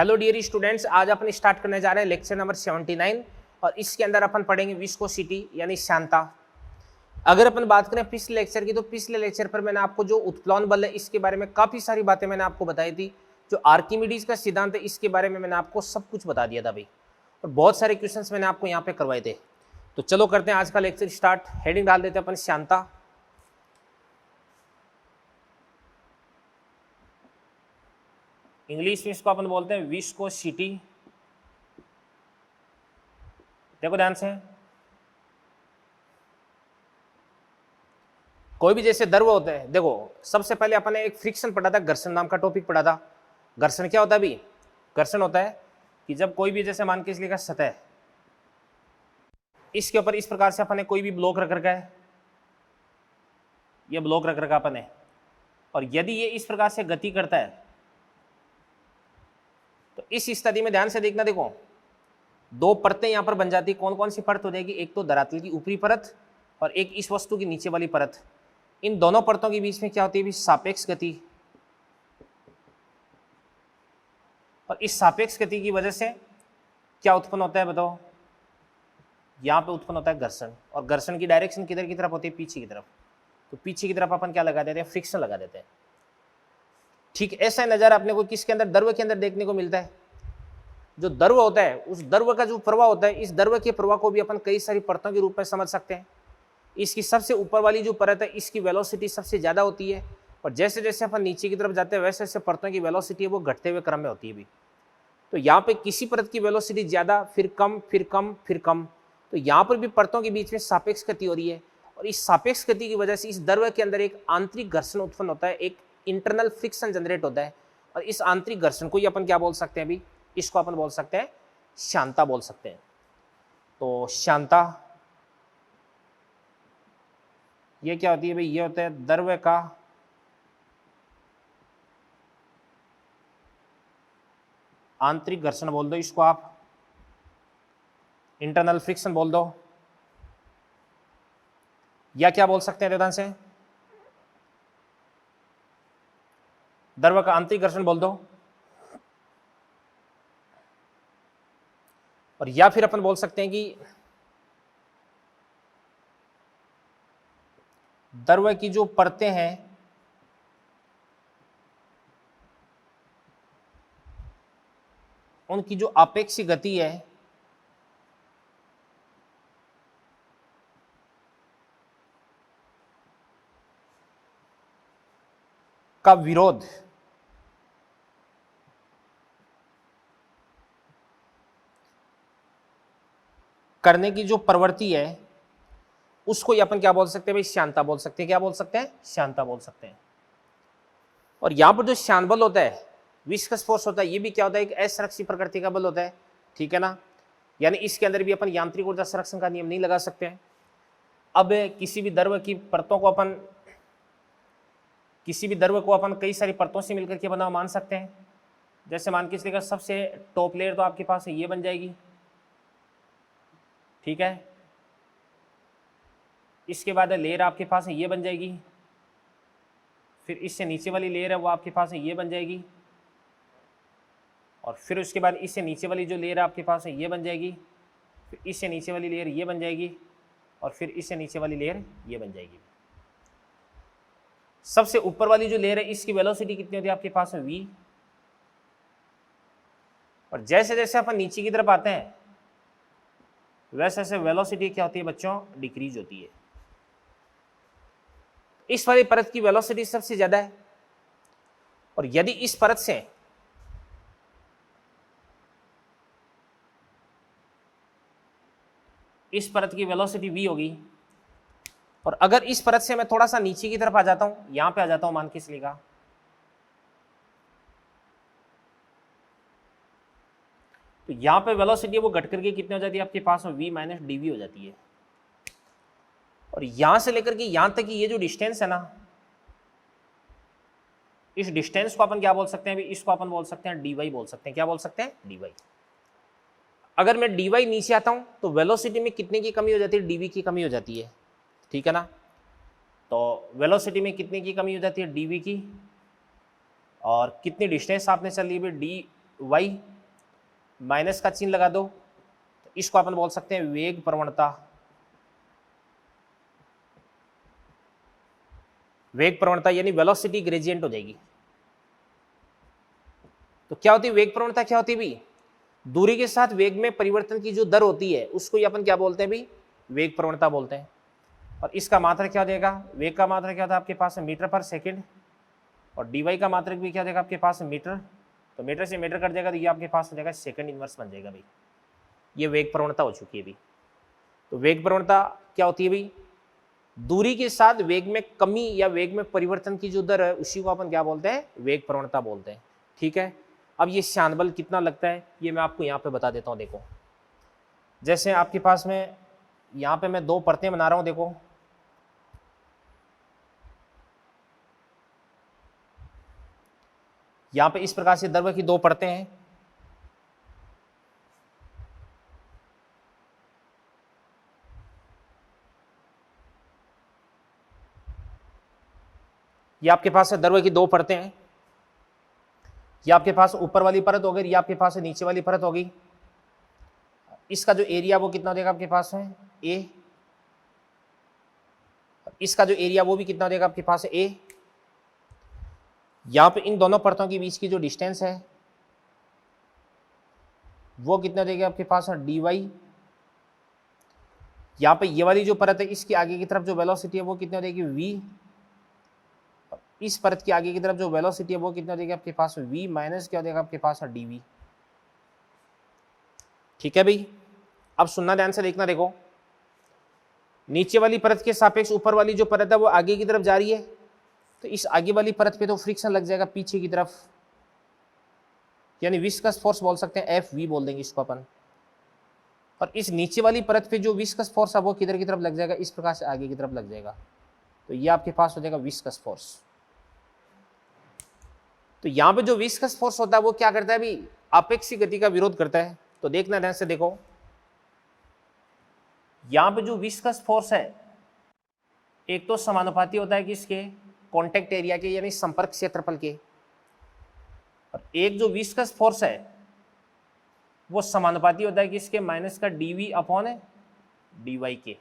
Hello dear students, आज अपन start करने जा रहे हैं लेक्चर नंबर 79 और इसके अंदर अपन पढ़ेंगे विस्कोसिटी यानी श्यानता। अगर अपन बात करें पिछले लेक्चर की, तो पिछले लेक्चर पर मैंने आपको जो उत्प्लवन बल है इसके बारे में काफ़ी सारी बातें मैंने आपको बताई थी। जो आर्किमिडीज का सिद्धांत है इसके बारे में मैंने आपको सब कुछ बता दिया था भाई, और बहुत सारे क्वेश्चन मैंने आपको यहाँ पे करवाए थे। तो चलो करते हैं आज का लेक्चर स्टार्ट। हेडिंग डाल देते हैं अपन श्यानता। इंग्लिश में इसको अपन बोलते हैं विस्कोसिटी। देखो ध्यान से, कोई भी जैसे द्रव होते हैं, देखो सबसे पहले अपन ने एक फ्रिक्शन पढ़ा था, घर्षण नाम का टॉपिक पढ़ा था। घर्षण क्या होता है अभी? घर्षण होता है कि जब कोई भी जैसे मान के इसलिए का सतह, इसके ऊपर इस प्रकार से अपन ने कोई भी ब्लॉक रख रखा है, ये ब्लॉक रख रखा अपन ने, और यदि ये इस प्रकार से गति करता है तो इस स्थिति में ध्यान से देखना। देखो दो परतें यहां पर बन जाती। कौन कौन सी परत हो जाएगी? एक तो धरातल की ऊपरी परत और एक इस वस्तु की नीचे वाली परत। इन दोनों परतों के बीच में क्या होती है भी? सापेक्ष गति। और इस सापेक्ष गति की वजह से क्या उत्पन्न होता है बताओ? यहां पे उत्पन्न होता है घर्षण, और घर्षण की डायरेक्शन किधर की तरफ होती है? पीछे की तरफ। तो पीछे की तरफ अपन क्या लगा देते हैं? फ्रिक्शन लगा देते हैं। ठीक ऐसा नजारा अपने को किसके अंदर? द्रव के अंदर देखने को मिलता है। जो द्रव होता है उस द्रव का जो प्रवाह होता है, इस द्रव के प्रवाह को भी अपन कई सारी परतों के रूप में समझ सकते हैं। इसकी सबसे ऊपर वाली जो परत है इसकी वेलोसिटी सबसे ज्यादा होती है, और जैसे जैसे अपन नीचे की तरफ जाते हैं वैसे वैसे परतों की वेलोसिटी है वो घटते हुए क्रम में होती है भी। तो यहाँ पे किसी परत की वेलोसिटी ज्यादा, फिर कम, फिर कम, फिर कम। तो यहाँ पर भी परतों के बीच में सापेक्ष गति हो रही है, और इस सापेक्ष गति की वजह से इस द्रव के अंदर एक आंतरिक घर्षण उत्पन्न होता है, एक इंटरनल फ्रिक्शन जनरेट होता है। और इस आंतरिक घर्षण को ही अपन क्या बोल सकते हैं अभी? इसको अपन बोल सकते हैं श्यानता बोल सकते हैं। तो श्यानता ये क्या होती है भाई? ये होता है द्रव का आंतरिक घर्षण बोल दो इसको आप, इंटरनल फ्रिक्शन बोल दो, या क्या बोल सकते हैं ध्यान से? द्रव का आंतरिक घर्षण बोल दो, और या फिर अपन बोल सकते हैं कि द्रव की जो परतें हैं उनकी जो आपेक्षिक गति है का विरोध करने की जो प्रवृत्ति है उसको अपन क्या बोल सकते हैं भाई? श्यानता बोल सकते हैं। क्या बोल सकते हैं? श्यानता बोल सकते हैं। और यहां पर जो श्यान बल होता है, विस्कस फोर्स होता है, ये भी क्या होता है? एक असंरक्षित प्रकृति का बल होता है। ठीक है ना? यानी इसके अंदर भी अपन यांत्रिक ऊर्जा संरक्षण का नियम नहीं लगा सकते हैं। अब किसी भी द्रव की परतों को अपन, किसी भी द्रव को अपन कई सारी परतों से मिलकर के बना मान सकते हैं। जैसे मान के चलिएगा सबसे टॉप लेयर तो आपके पास ये बन जाएगी। ठीक है, इसके बाद लेयर आपके पास ये बन जाएगी, फिर इससे नीचे वाली लेयर है वो आपके पास ये बन जाएगी, और फिर उसके बाद इससे नीचे वाली जो लेयर आपके पास है ये बन जाएगी, फिर इससे नीचे वाली लेयर ये बन जाएगी, और फिर इससे नीचे वाली लेयर ये बन जाएगी। सबसे ऊपर वाली जो लेयर है इसकी वेलोसिटी कितनी होती है आपके पास? v। और जैसे जैसे अपन नीचे की तरफ आते हैं वैसे वैसे वेलोसिटी क्या होती है बच्चों? डिक्रीज होती है। इस वाली परत की वेलोसिटी सबसे ज्यादा है, और यदि इस परत से इस परत की वेलोसिटी v होगी, और अगर इस परत से मैं थोड़ा सा नीचे की तरफ आ जाता हूं, यहां पे आ जाता हूं मान के चलिएगा, तो यहां पे वेलोसिटी वो घट करके कितनी हो जाती है आपके पास? v माइनस dv हो जाती है। और यहां से लेकर के यहां तक की ये जो डिस्टेंस है ना, इस डिस्टेंस को अपन क्या बोल सकते हैं अभी? इसको अपन बोल सकते हैं dy बोल सकते हैं। क्या बोल सकते हैं? dy। अगर मैं dy नीचे आता हूं तो वेलोसिटी में कितने की कमी हो जाती है? dv की कमी हो जाती है। ठीक है ना? तो वेलोसिटी में कितने की कमी हो जाती है? dv की। और कितनी डिस्टेंस आपने चल ली dy, माइनस का चिन्ह लगा दो, तो इसको अपन बोल सकते हैं वेग प्रवणता। वेग प्रवणता यानी वेलोसिटी ग्रेडियंट हो जाएगी। तो क्या होती है वेग प्रवणता, क्या होती है भाई, दूरी के साथ वेग में परिवर्तन की जो दर होती है उसको ही अपन क्या बोलते हैं भाई, वेग प्रवणता बोलते हैं। और इसका मात्रक क्या हो जाएगा, वेग का मात्रक क्या होता है आपके पास मीटर पर सेकंड, और dy का मात्रक भी क्या हो जाएगा आपके पास मीटर, तो मीटर से मीटर कट जाएगा तो ये आपके पास हो जाएगा सेकंड इनवर्स बन जाएगा भाई। ये वेग प्रवणता हो चुकी है भाई। तो वेग प्रवणता क्या होती है भाई, दूरी के साथ वेग में कमी या वेग में परिवर्तन की जो दर है उसी को अपन क्या बोलते हैं, वेग प्रवणता बोलते हैं। ठीक है, अब ये श्यान बल कितना लगता है ये मैं आपको यहाँ पे बता देता हूँ। देखो जैसे आपके पास में यहाँ पे मैं दो परतें बना रहा हूँ, देखो यहाँ पे इस प्रकार से द्रव्य की दो परतें हैं, ये आपके पास द्रव्य की दो परतें हैं, ये आपके पास ऊपर वाली परत हो गई, ये आपके पास नीचे वाली परत होगी। इसका जो एरिया वो कितना देगा आपके पास है ए, इसका जो एरिया वो भी कितना देगा आपके पास है ए। यहाँ पे इन दोनों परतों के बीच की जो डिस्टेंस है वो कितना देगा आपके पास है dy। यहाँ पे ये वाली जो परत है इसकी आगे की तरफ जो वेलोसिटी है वो कितना देगी v, इस परत की आगे की तरफ जो वेलोसिटी है वो कितना देगी आपके पास v माइनस क्या देगा आपके पास है dv। ठीक है भाई, अब सुनना ध्यान से देखना, देखो नीचे वाली परत के सापेक्ष ऊपर वाली जो परत है वो आगे की तरफ जा रही है, तो इस आगे वाली परत पे तो फ्रिक्शन लग जाएगा पीछे की तरफ, यानी विस्कस फोर्स बोल सकते हैं, Fv बोल देंगे इसको अपन। और इस नीचे वाली परत पे जो विस्कस फोर्स है वो किधर की तरफ लग जाएगा, इस प्रकार से आगे की तरफ लग जाएगा, तो ये आपके पास हो जाएगा विस्कस फोर्स। तो यहाँ पे जो विस्कस फोर्स होता है वो क्या करता है अभी, अपेक्षिक गति का विरोध करता है। तो देखना ध्यान से, देखो यहाँ पे जो विस्कस फोर्स है एक तो समानुपाती होता है किसके, कॉन्टेक्ट एरिया के यानी संपर्क क्षेत्रफल के, और एक जो विस्कस फोर्स है वो समानुपाती होता है किसके, माइनस का dv अपॉन dy के,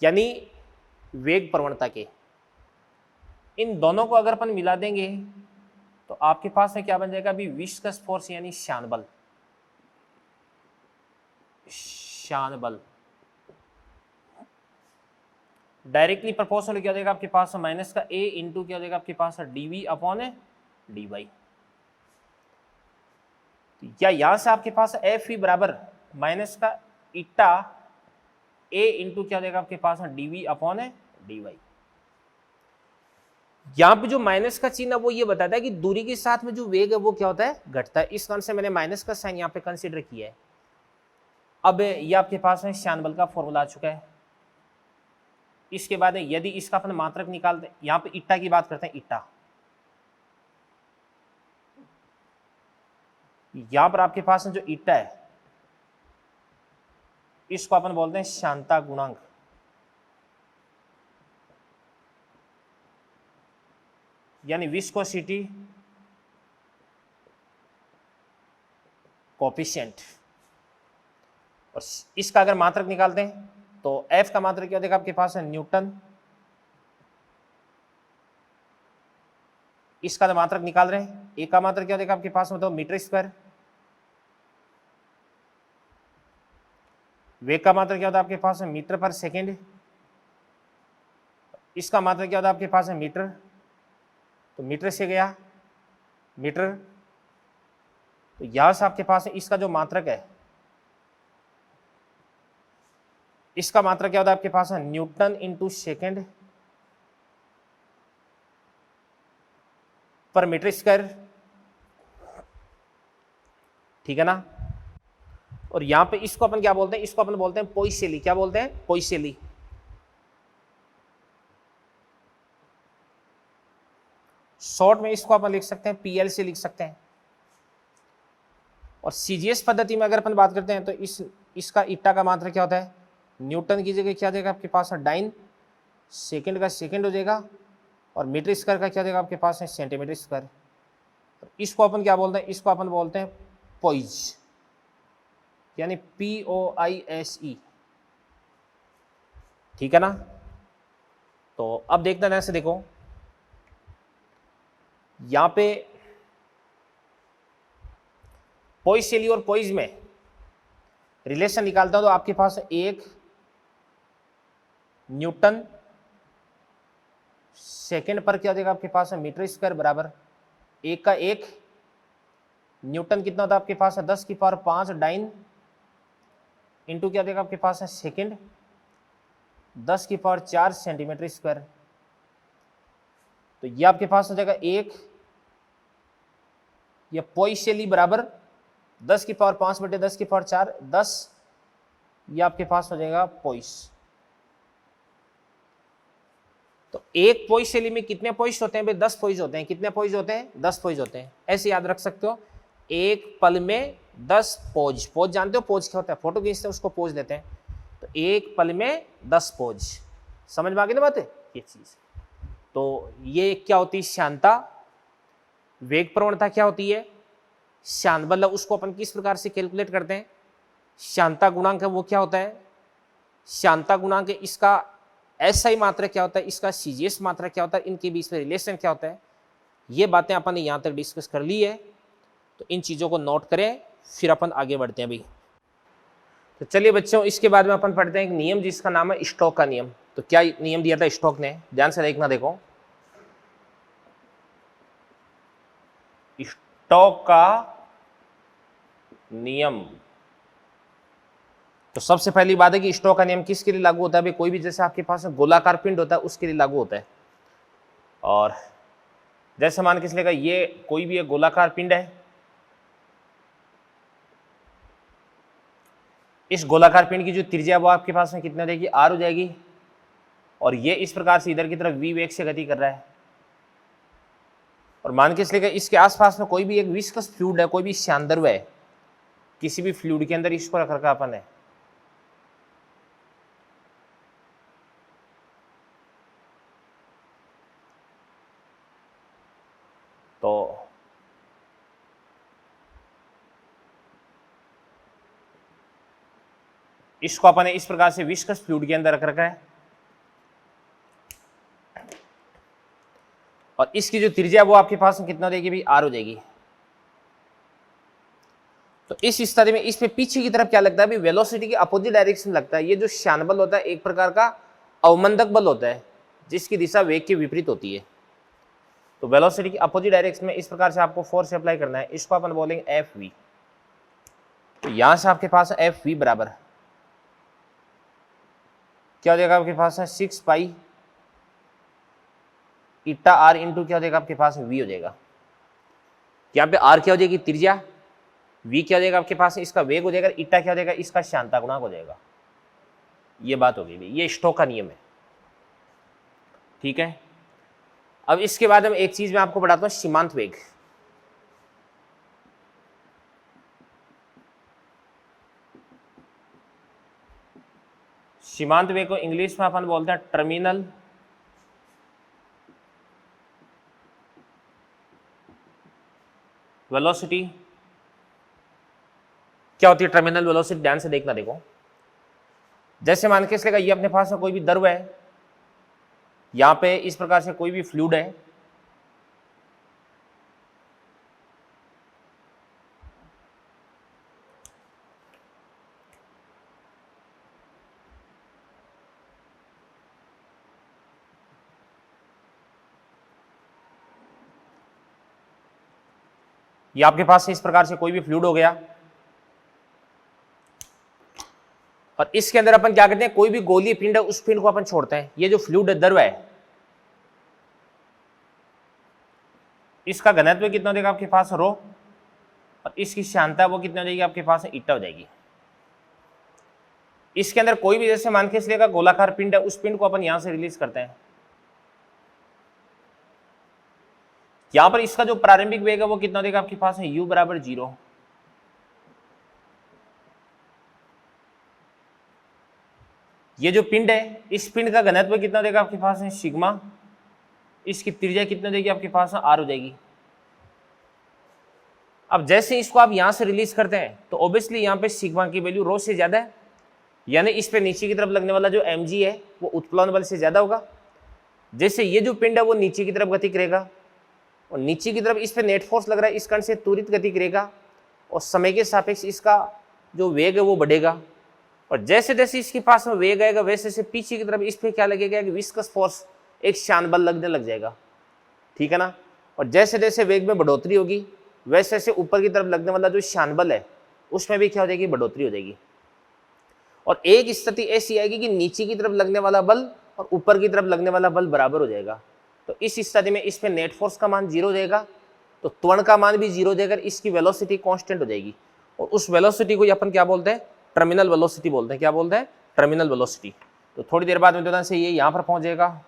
यानी वेग प्रवणता के। इन दोनों को अगर अपन मिला देंगे तो आपके पास में क्या बन जाएगा अभी, विस्कस फोर्स यानी श्यान बल। श्यान बल डायरेक्टली प्रोपोर्शनल क्या हो जाएगा आपके पास माइनस का a इंटू क्या हो जाएगा आपके पास dv अपॉन dy। या यहां से आपके पास F बराबर माइनस का इटा a इंटू क्या हो जाएगा आपके पास dv अपॉन dy। यहां पे जो माइनस का चिन्ह है वो ये बताता है कि दूरी के साथ में जो वेग है वो क्या होता है, घटता है। इस कारण से मैंने माइनस का साइन यहाँ पे कंसीडर किया है। अब ये आपके पास में श्यान बल का फॉर्मूला आ चुका है। इसके बाद यदि इसका अपन मात्रक निकालते हैं, यहाँ पे इट्टा की बात करते हैं, इट्टा यहां पर आपके पास जो इट्टा है इसको अपन बोलते हैं श्यानता गुणांक, यानी विस्कोसिटी कोएफिशिएंट। और इसका अगर मात्रक निकालते हैं तो F का मात्रक क्या देगा आपके पास है न्यूटन, इसका मात्रक निकाल रहे हैं, A का मात्रक क्या देगा आपके पास मतलब मीटर स्क्वायर, वेग का मात्रक क्या होता है आपके पास है मीटर पर सेकेंड, इसका मात्रक क्या होता है आपके पास है मीटर, तो मीटर से गया मीटर, तो यहां से आपके पास है इसका जो मात्रक है इसका मात्रक क्या होता है आपके पास है न्यूटन इंटू सेकेंड पर मीटर स्क्वायर। ठीक है ना, और यहां पे इसको अपन क्या बोलते हैं, इसको अपन बोलते हैं पोइसेली। क्या बोलते हैं, पोइसेली। शॉर्ट में इसको अपन लिख सकते हैं पीएल से लिख सकते हैं। और सीजीएस पद्धति में अगर अपन बात करते हैं तो इसका इट्टा का मात्रक क्या होता है, न्यूटन की जगह क्या देगा आपके पास है डाइन, सेकंड का सेकंड हो जाएगा, और मीटर स्क्वायर का क्या देगा आपके पास है सेंटीमीटर स्क्वायर। इसको अपन क्या बोलते हैं, इसको अपन बोलते हैं पोइज, यानी POISE, ठीक है ना। तो अब देखना ध्यान से देखो, यहां पे पोइसेली और पोइज में रिलेशन निकालता हूं तो आपके पास 1 न्यूटन सेकेंड पर क्या हो जाएगा आपके पास है मीटर स्क्वायर बराबर 1 का 1 न्यूटन कितना होता है आपके पास है 10 की पावर 5 डाइन इंटू क्या देगा आपके पास है सेकेंड 10 की पावर 4 सेंटीमीटर स्क्वायर। तो ये आपके पास हो जाएगा 1 या पोइसेली बराबर 10 की पावर 5 बटे 10 की पावर 4 10, ये आपके पास हो जाएगा पोइस। तो एक पोइसेली में कितने पोइस होते हैं भाई 10 पोइस होते हैं। कितने पोइस होते हैं 10 पोइस होते हैं, ऐसे याद रख सकते हो। एक पल में 10 पोज, पोज जानते हो पोज क्या होता है, फोटो खींचते हैं उसको पोज देते हैं। तो एक पल में 10 पोज, समझ में आ गई ना बात है ये चीज। तो ये क्या होती है श्यानता, वेग प्रवणता क्या होती है शांत, मतलब उसको अपन किस प्रकार से कैलकुलेट करते हैं, शांता गुणांक है वो क्या होता है, शांता गुणांक इसका SI मात्रा क्या होता है, इसका CGS मात्रा क्या होता है, इनके बीच में रिलेशन क्या होता है, ये बातें अपन ने यहाँ तक डिस्कस कर ली है। तो इन चीज़ों को नोट करें, फिर अपन आगे बढ़ते हैं भाई। तो चलिए बच्चों, इसके बाद में अपन पढ़ते हैं एक नियम जिसका नाम है स्टोक का नियम। तो क्या नियम दिया था स्टोक ने, ध्यान से देखना, देखो स्टोक का नियम। तो सबसे पहली बात है कि स्टोक का नियम किसके लिए लागू होता है भाई, कोई भी जैसे आपके पास गोलाकार पिंड होता है उसके लिए लागू होता है। और जैसे मान के चलेगा ये कोई भी एक गोलाकार पिंड है, इस गोलाकार पिंड की जो त्रिज्या वो आपके पास में कितना देगी R हो जाएगी, और ये इस प्रकार से इधर की तरफ v वेग से गति कर रहा है। और मान के चलेगा इसके आसपास में कोई भी एक विस्कस फ्लूइड है, कोई भी श्यानद्रव्य है, किसी भी फ्लूइड के अंदर इसको रख रखा अपन है। तो इसको अपन ने इस प्रकार से विस्कस फ्लूइड के अंदर रख रखा है, और इसकी जो त्रिज्या वो आपके पास में कितना देगी भाई R हो जाएगी। तो इस स्थिति में इसमें पीछे की तरफ क्या लगता है भाई, वेलोसिटी के अपोजिट डायरेक्शन लगता है। ये जो श्यान बल होता है एक प्रकार का अवमंदक बल होता है जिसकी दिशा वेग के विपरीत होती है। तो वेलोसिटी की अपोजिट डायरेक्शन में इस प्रकार से आपको फोर्स अप्लाई करना है, इसको अपन बोलेंगे FV। तो यहां से आपके पास FV बराबर क्या हो जाएगा आपके पास है 6 पाई ईटा R इंटू क्या हो जाएगा आपके पास V हो जाएगा। यहाँ पे R क्या हो जाएगी त्रिज्या, V क्या हो जाएगा आपके पास इसका वेग हो जाएगा, ईटा क्या हो जाएगा इसका श्यानता गुणांक हो जाएगा। ये बात हो गई, ये स्टोक का नियम है, ठीक है। अब इसके बाद हम एक चीज मैं आपको बताता हूं, सीमांत वेग। सीमांत वेग को इंग्लिश में अपन बोलते हैं टर्मिनल वेलोसिटी। क्या होती है टर्मिनल वेलोसिटी, ध्यान से देखना, देखो जैसे मान के चलेगा ये अपने पास में कोई भी द्रव है, यहां पे इस प्रकार से कोई भी फ्लूइड है, ये आपके पास इस प्रकार से कोई भी फ्लूइड हो गया, और इसके अंदर अपन क्या करते हैं, कोई भी गोलीय पिंड है उस पिंड को अपन छोड़ते हैं। ये जो फ्लूइड द्रव है इसका घनत्व कितना देगा आपके पास रो, और इसकी श्यानता वो कितना हो जाएगी आपके पास ईटा हो जाएगी। इसके अंदर कोई भी जैसे मान के चलेगा गोलाकार पिंड है, उस पिंड को अपन यहां से रिलीज करते हैं। यहां पर इसका जो प्रारंभिक वेग है वो कितना देगा आपके पास u बराबर 0। ये जो पिंड है इस पिंड का घनत्व कितना देगा आपके पास है सिग्मा, इसकी त्रिज्या कितना देगी आपके पास R हो जाएगी। अब जैसे इसको आप यहाँ से रिलीज करते हैं तो ऑब्वियसली यहाँ पे सिग्मा की वैल्यू रो से ज़्यादा है, यानी इस पे नीचे की तरफ लगने वाला जो mg है वो उत्प्लवन बल से ज़्यादा होगा। जैसे ये जो पिंड है वो नीचे की तरफ गति करेगा और नीचे की तरफ इस पे नेट फोर्स लग रहा है, इस कण से त्वरित गति करेगा और समय के सापेक्ष इसका जो वेग है वो बढ़ेगा। और जैसे जैसे इसके पास में वेग आएगा वैसे वैसे पीछे की तरफ इस पे क्या लगेगा कि विस्कस फोर्स, एक शान बल लगने लग जाएगा, ठीक है ना। और जैसे जैसे वेग में बढ़ोतरी होगी वैसे वैसे ऊपर की तरफ लगने वाला जो शान बल है उसमें भी क्या हो जाएगी, बढ़ोतरी हो जाएगी। और एक स्थिति ऐसी आएगी कि नीचे की तरफ लगने वाला बल और ऊपर की तरफ लगने वाला बल बराबर हो जाएगा। तो इस स्थिति में इस पे नेट फोर्स का मान 0 हो जाएगा, तो त्वरण का मान भी 0 हो जाएगा, इसकी वेलोसिटी कांस्टेंट हो जाएगी। और उस वेलोसिटी को अपन क्या बोलते हैं, टर्मिनल वेलोसिटी बोलते हैं। क्या बोलते हैं, टर्मिनल वेलोसिटी। तो थोड़ी देर बाद में से ये यहां पर पहुंच जाएगा,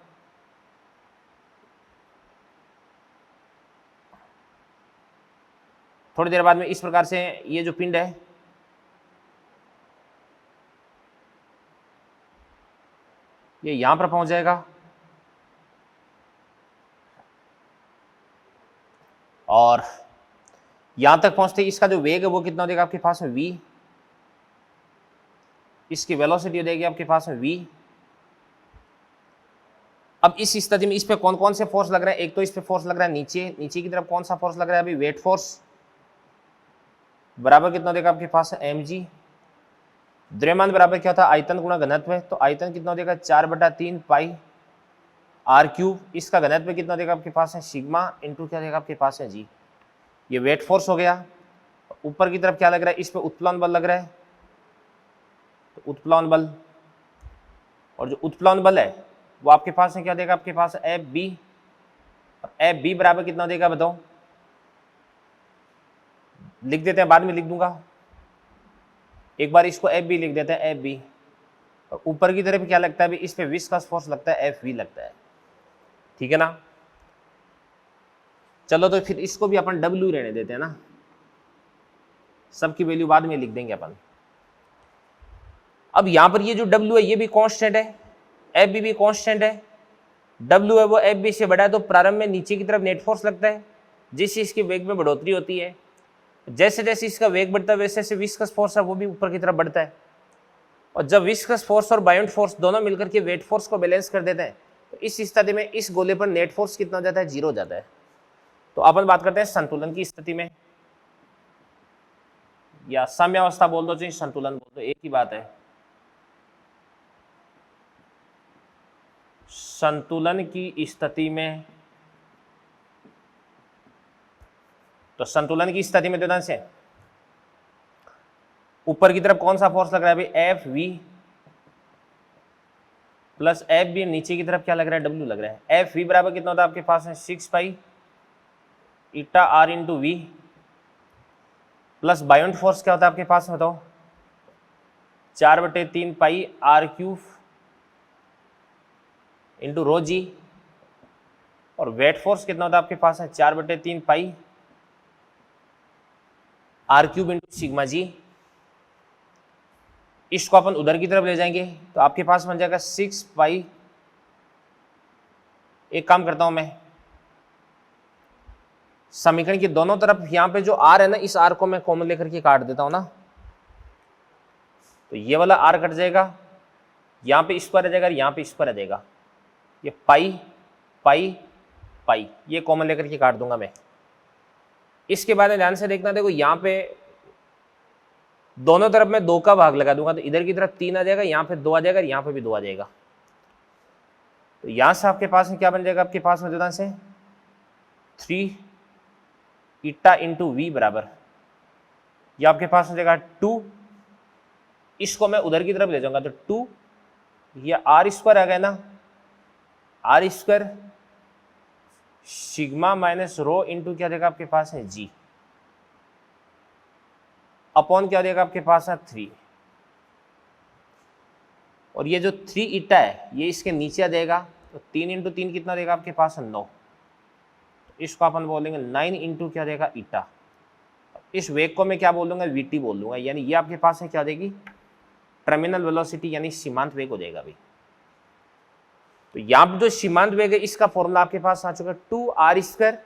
थोड़ी देर बाद में इस प्रकार से ये जो पिंड है ये यहां पर पहुंच जाएगा और यहां तक पहुंचते इसका जो वेग है वो कितना हो जाएगा आपके पास में v, इसकी वेलोसिटी हो जाएगी आपके पास में v। अब इस स्थिति में इस पे कौन कौन से फोर्स लग रहे हैं, एक तो इस पे फोर्स लग रहा है नीचे की तरफ कौन सा फोर्स लग रहा है अभी, वेट फोर्स, बराबर कितना हो जाएगा आपके पास mg। द्रव्यमान बराबर क्या था, आयतन गुणा घनत्व है, तो आयतन कितना हो जाएगा 4/3 पाई r3। इसका घनत्व कितना हो जाएगा आपके पास है सिग्मा इंटू क्या हो जाएगा आपके पास है g। ये वेट फोर्स हो गया। ऊपर की तरफ क्या लग रहा है, इस पे उत्प्लवन बल लग रहा है, तो उत्प्लवन बल, और जो उत्प्लवन बल है वो आपके पास है क्या देगा आपके पास FB। FB बराबर कितना देगा बताओ, लिख देते हैं, बाद में लिख दूंगा, एक बार इसको FB लिख देते हैं FB। और ऊपर की तरफ क्या लगता है अभी, इस पे विस्कस फोर्स लगता है FV लगता है, ठीक है ना। चलो तो फिर इसको भी अपन W रहने देते हैं ना, सबकी वैल्यू बाद में लिख देंगे अपन। अब यहां पर ये जो W है ये भी कांस्टेंट है, FB भी कांस्टेंट है। W है वो FB से बड़ा है, तो प्रारंभ में नीचे की तरफ नेट फोर्स लगता है जिससे इसकी वेग में बढ़ोतरी होती है। जैसे जैसे इसका वेग बढ़ता है वैसे वैसे विस्कस फोर्स है वो भी ऊपर की तरफ बढ़ता है। और जब विस्कस फोर्स और बाउंड फोर्स दोनों मिलकर के वेट फोर्स को बैलेंस कर देते हैं तो इस स्थिति में इस गोले पर नेट फोर्स कितना हो जाता है, 0 हो जाता है। तो अपन बात करते हैं संतुलन की स्थिति में, या साम्यावस्था बोल दो चाहे संतुलन बोल दो, एक ही बात है। संतुलन की स्थिति में, तो संतुलन की स्थिति में ध्यान से ऊपर की तरफ कौन सा फोर्स लग रहा है अभी, FV प्लस FB, नीचे की तरफ क्या लग रहा है, W लग रहा है। FV बराबर कितना होता है आपके पास है 6 पाई ईटा R into V, plus bound force क्या होता है आपके पास में बताओ, 4/3 पाई R³ इंटू रो जी। और वेट फोर्स कितना होता है आपके पास है 4/3 पाई R³ इंटू सिग्मा जी। इसको अपन उधर की तरफ ले जाएंगे तो आपके पास बन जाएगा 6 पाई, एक काम करता हूं मैं, समीकरण की दोनों तरफ यहां पे जो R है ना, इस R को मैं कॉमन लेकर के काट देता हूं ना, तो ये वाला R कट जाएगा, यहां पे स्क्वायर आ जाएगा, यहां पे स्क्वायर आ जाएगा, ये पाई पाई पाई, ये कॉमन लेकर के काट दूंगा मैं। इसके बाद में ध्यान से देखना, देखो यहां पे दोनों तरफ मैं 2 का भाग लगा दूंगा, तो इधर की तरफ 3 आ जाएगा, यहाँ पे 2 आ जाएगा, यहाँ पे भी 2 आ जाएगा। तो यहां से आपके पास में क्या बन जाएगा आपके पास में ध्यान से 3 ईटा इंटू V बराबर, ये आपके पास हो जाएगा 2। इसको मैं उधर की तरफ ले जाऊंगा तो 2, ये R² आ गया ना, R² sigma minus rho into क्या देगा आपके पास है G, अपॉन क्या देगा आपके पास है 3। और ये जो 3 ईटा है ये इसके नीचे आ जाएगा, तो 3 इंटू 3 कितना देगा आपके पास है 9। तो इसको अपन बोलेंगे 9 इंटू क्या देगा ईटा। इस वेग को मैं क्या बोल दूंगा, VT बोल दूंगा, यानी ये आपके पास है क्या देगी, टर्मिनल वेलोसिटी यानी सीमांत वेग हो जाएगा अभी। तो यहाँ पर जो सीमांत वेग है इसका फॉर्मूला आपके पास आ चुका है 2R²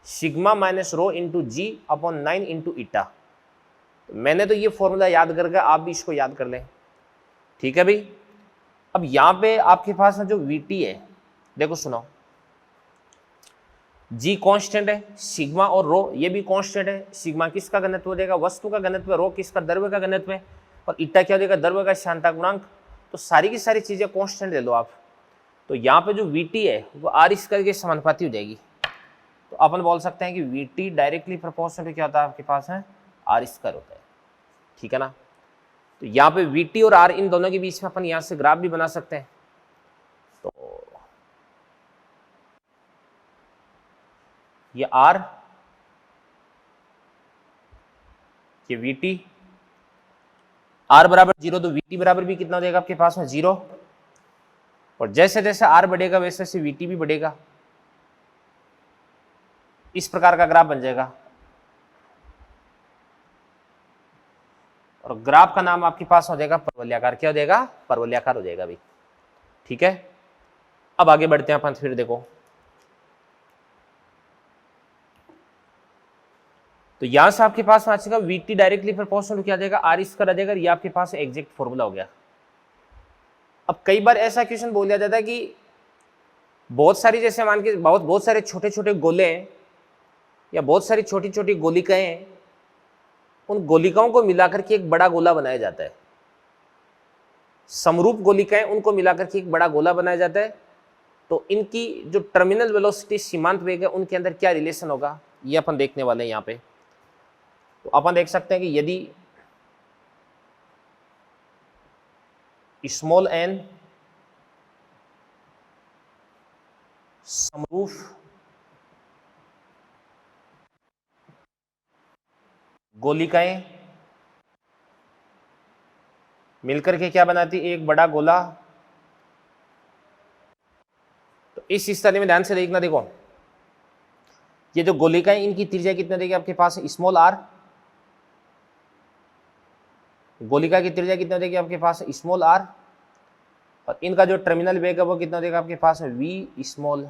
sigma minus rho into जी अपॉन 9 इंटू ईटा। मैंने तो ये फॉर्मूला याद करके, आप भी इसको याद कर लें, ठीक है भाई। अब यहाँ पे आपके पास जो वीटी है, देखो सुनो, जी कांस्टेंट है, सिग्मा और रो ये भी कांस्टेंट है। सिग्मा किसका घनत्व हो जाएगा, वस्तु का घनत्व, रो किसका, द्रव्य का घनत्व है, और ईटा क्या हो जाएगा, द्रव्य का शांता गुणांक। तो सारी की सारी चीजें कांस्टेंट ले लो आप। तो यहाँ पे जो वीटी है वो आर स्क्वायर के समानुपाती हो जाएगी। तो अपन बोल सकते हैं कि वीटी डायरेक्टली प्रोपोर्शनल क्या होता है आपके पास है, आर स्क्वायर होता है, ठीक है ना। तो यहाँ पे वीटी और आर इन दोनों के बीच में अपन यहाँ से ग्राफ भी बना सकते हैं। तो ये आर, ये वीटी, आर बराबर 0, तो वीटी बराबर भी कितना हो जाएगा आपके पास में 0। और जैसे जैसे आर बढ़ेगा वैसे वैसे वीटी भी बढ़ेगा। इस प्रकार का ग्राफ बन जाएगा, और ग्राफ का नाम आपके पास हो जाएगा परवलयाकार। क्या हो जाएगा, परवलयाकार हो जाएगा भाई, ठीक है। अब आगे बढ़ते हैं अपन, फिर देखो तो यहां से आपके पास आ जाएगा वीटी डायरेक्टली प्रोपोर्शनल क्या आ जाएगा, आर स्क्वायर आ जाएगा। ये आपके पास एग्जैक्ट फॉर्मूला हो गया। अब कई बार ऐसा क्वेश्चन बोल दिया जाता है कि बहुत सारी, जैसे मान के बहुत सारे छोटे छोटे गोले हैं या बहुत सारी छोटी छोटी गोलिकाएं हैं, उन गोलिकाओं को मिलाकर के एक बड़ा गोला बनाया जाता है। समरूप गोलिकाएं, उनको मिलाकर के एक बड़ा गोला बनाया जाता है। तो इनकी जो टर्मिनल वेलोसिटी, सीमांत वेग है, उनके अंदर क्या रिलेशन होगा, ये अपन देखने वाले हैं यहाँ पे। तो अपन देख सकते हैं कि यदि स्मॉल एन समरूप गोलिकाएं मिलकर के क्या बनाती, एक बड़ा गोला। तो इस स्थिति में ध्यान से देखना, देखो ये जो गोलिकाएं, इनकी त्रिज्या कितनी देगी आपके पास, स्मॉल आर। गोलिका की त्रिज्या कितना देगी आपके पास, स्मॉल आर। और इनका जो टर्मिनल वेग है वो कितना देगा आपके पास, वी स्मॉल।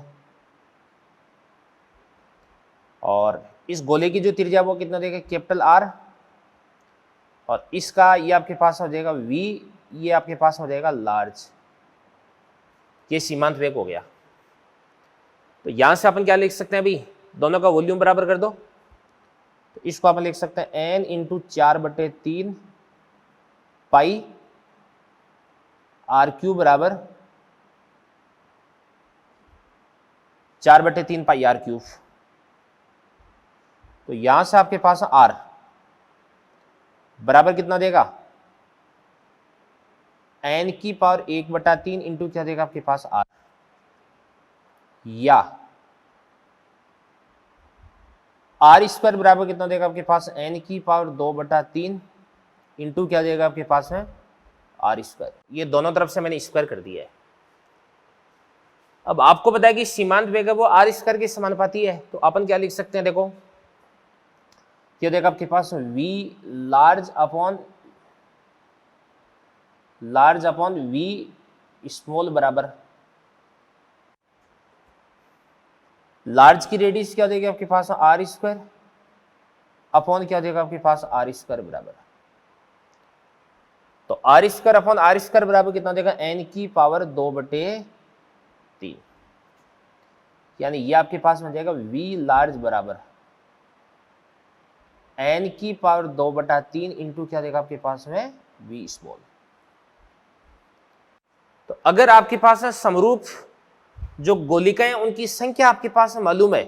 और इस गोले की जो त्रिज्या वो कितना देगा, कैपिटल आर। और इसका ये आपके पास हो जाएगा वी, ये आपके पास हो जाएगा लार्ज। ये सीमांत वेग हो गया। तो यहां से अपन क्या लिख सकते हैं अभी, दोनों का वॉल्यूम बराबर कर दो। तो इसको अपन लिख सकते हैं n into 4/3 pi r cube बराबर 4/3 पाई आर क्यूब। तो यहां से आपके पास आर बराबर कितना देगा, एन की पावर 1/3 इंटू क्या देगा आपके पास आर, या आर स्क्वायर बराबर कितना देगा आपके पास, एन की पावर 2/3 इंटू क्या देगा आपके पास में आर स्क्वायर। ये दोनों तरफ से मैंने स्क्वायर कर दिया है। अब आपको पता है कि सीमांत वेग है वो आर स्क्वायर के समानुपाती है। तो अपन क्या लिख सकते हैं, देखो क्या देगा आपके पास, V large upon V small बराबर लार्ज की रेडियस क्या देगी आपके पास, आर स्क्वायर अपॉन क्या देगा आपके पास, आर स्क्वायर बराबर। तो r square upon r square बराबर कितना देगा, एन की पावर 2/3। यानी ये आपके पास बन जाएगा वी लार्ज बराबर एन की पावर 2/3 इंटू क्या देगा आपके पास में वी स्मॉल। तो अगर आपके पास है समरूप जो गोलिकाएं, उनकी संख्या आपके पास मालूम है,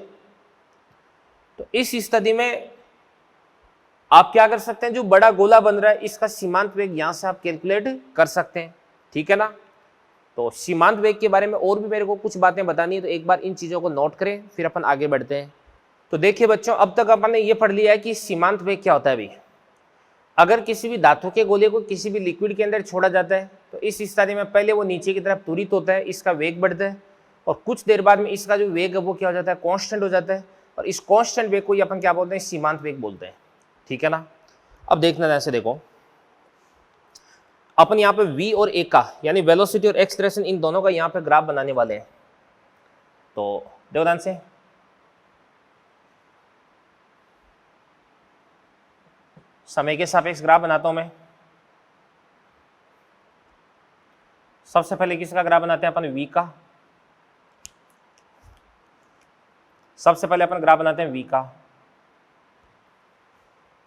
तो इस स्थिति में आप क्या कर सकते हैं, जो बड़ा गोला बन रहा है इसका सीमांत वेग यहां से आप कैलकुलेट कर सकते हैं, ठीक है ना। तो सीमांत वेग के बारे में और भी मेरे को कुछ बातें बतानी है, तो एक बार इन चीजों को नोट करें, फिर अपन आगे बढ़ते हैं। तो देखिए बच्चों, अब तक अपन ने ये पढ़ लिया है कि सीमांत वेग क्या होता है। अभी अगर किसी भी धातु के गोले को किसी भी लिक्विड के अंदर छोड़ा जाता है, तो इस स्थिति में पहले वो नीचे की तरफ त्वरित होता है, इसका वेग बढ़ता है, और कुछ देर बाद में इसका जो वेग है वो क्या हो जाता है, कांस्टेंट हो जाता है। और इस कांस्टेंट वेग को ही अपन क्या बोलते हैं, सीमांत वेग बोलते हैं, ठीक है ना। अब देखना जैसे देखो, अपन यहाँ पे v और a का यानी वेलोसिटी और एक्सलेरेशन, इन दोनों का यहाँ पे ग्राफ बनाने वाले हैं। तो देखो ध्यान से, समय के सापेक्ष ग्राफ बनाता हूं मैं। सबसे पहले किसका ग्राफ बनाते हैं अपन, v का। सबसे पहले अपन ग्राफ बनाते हैं v का।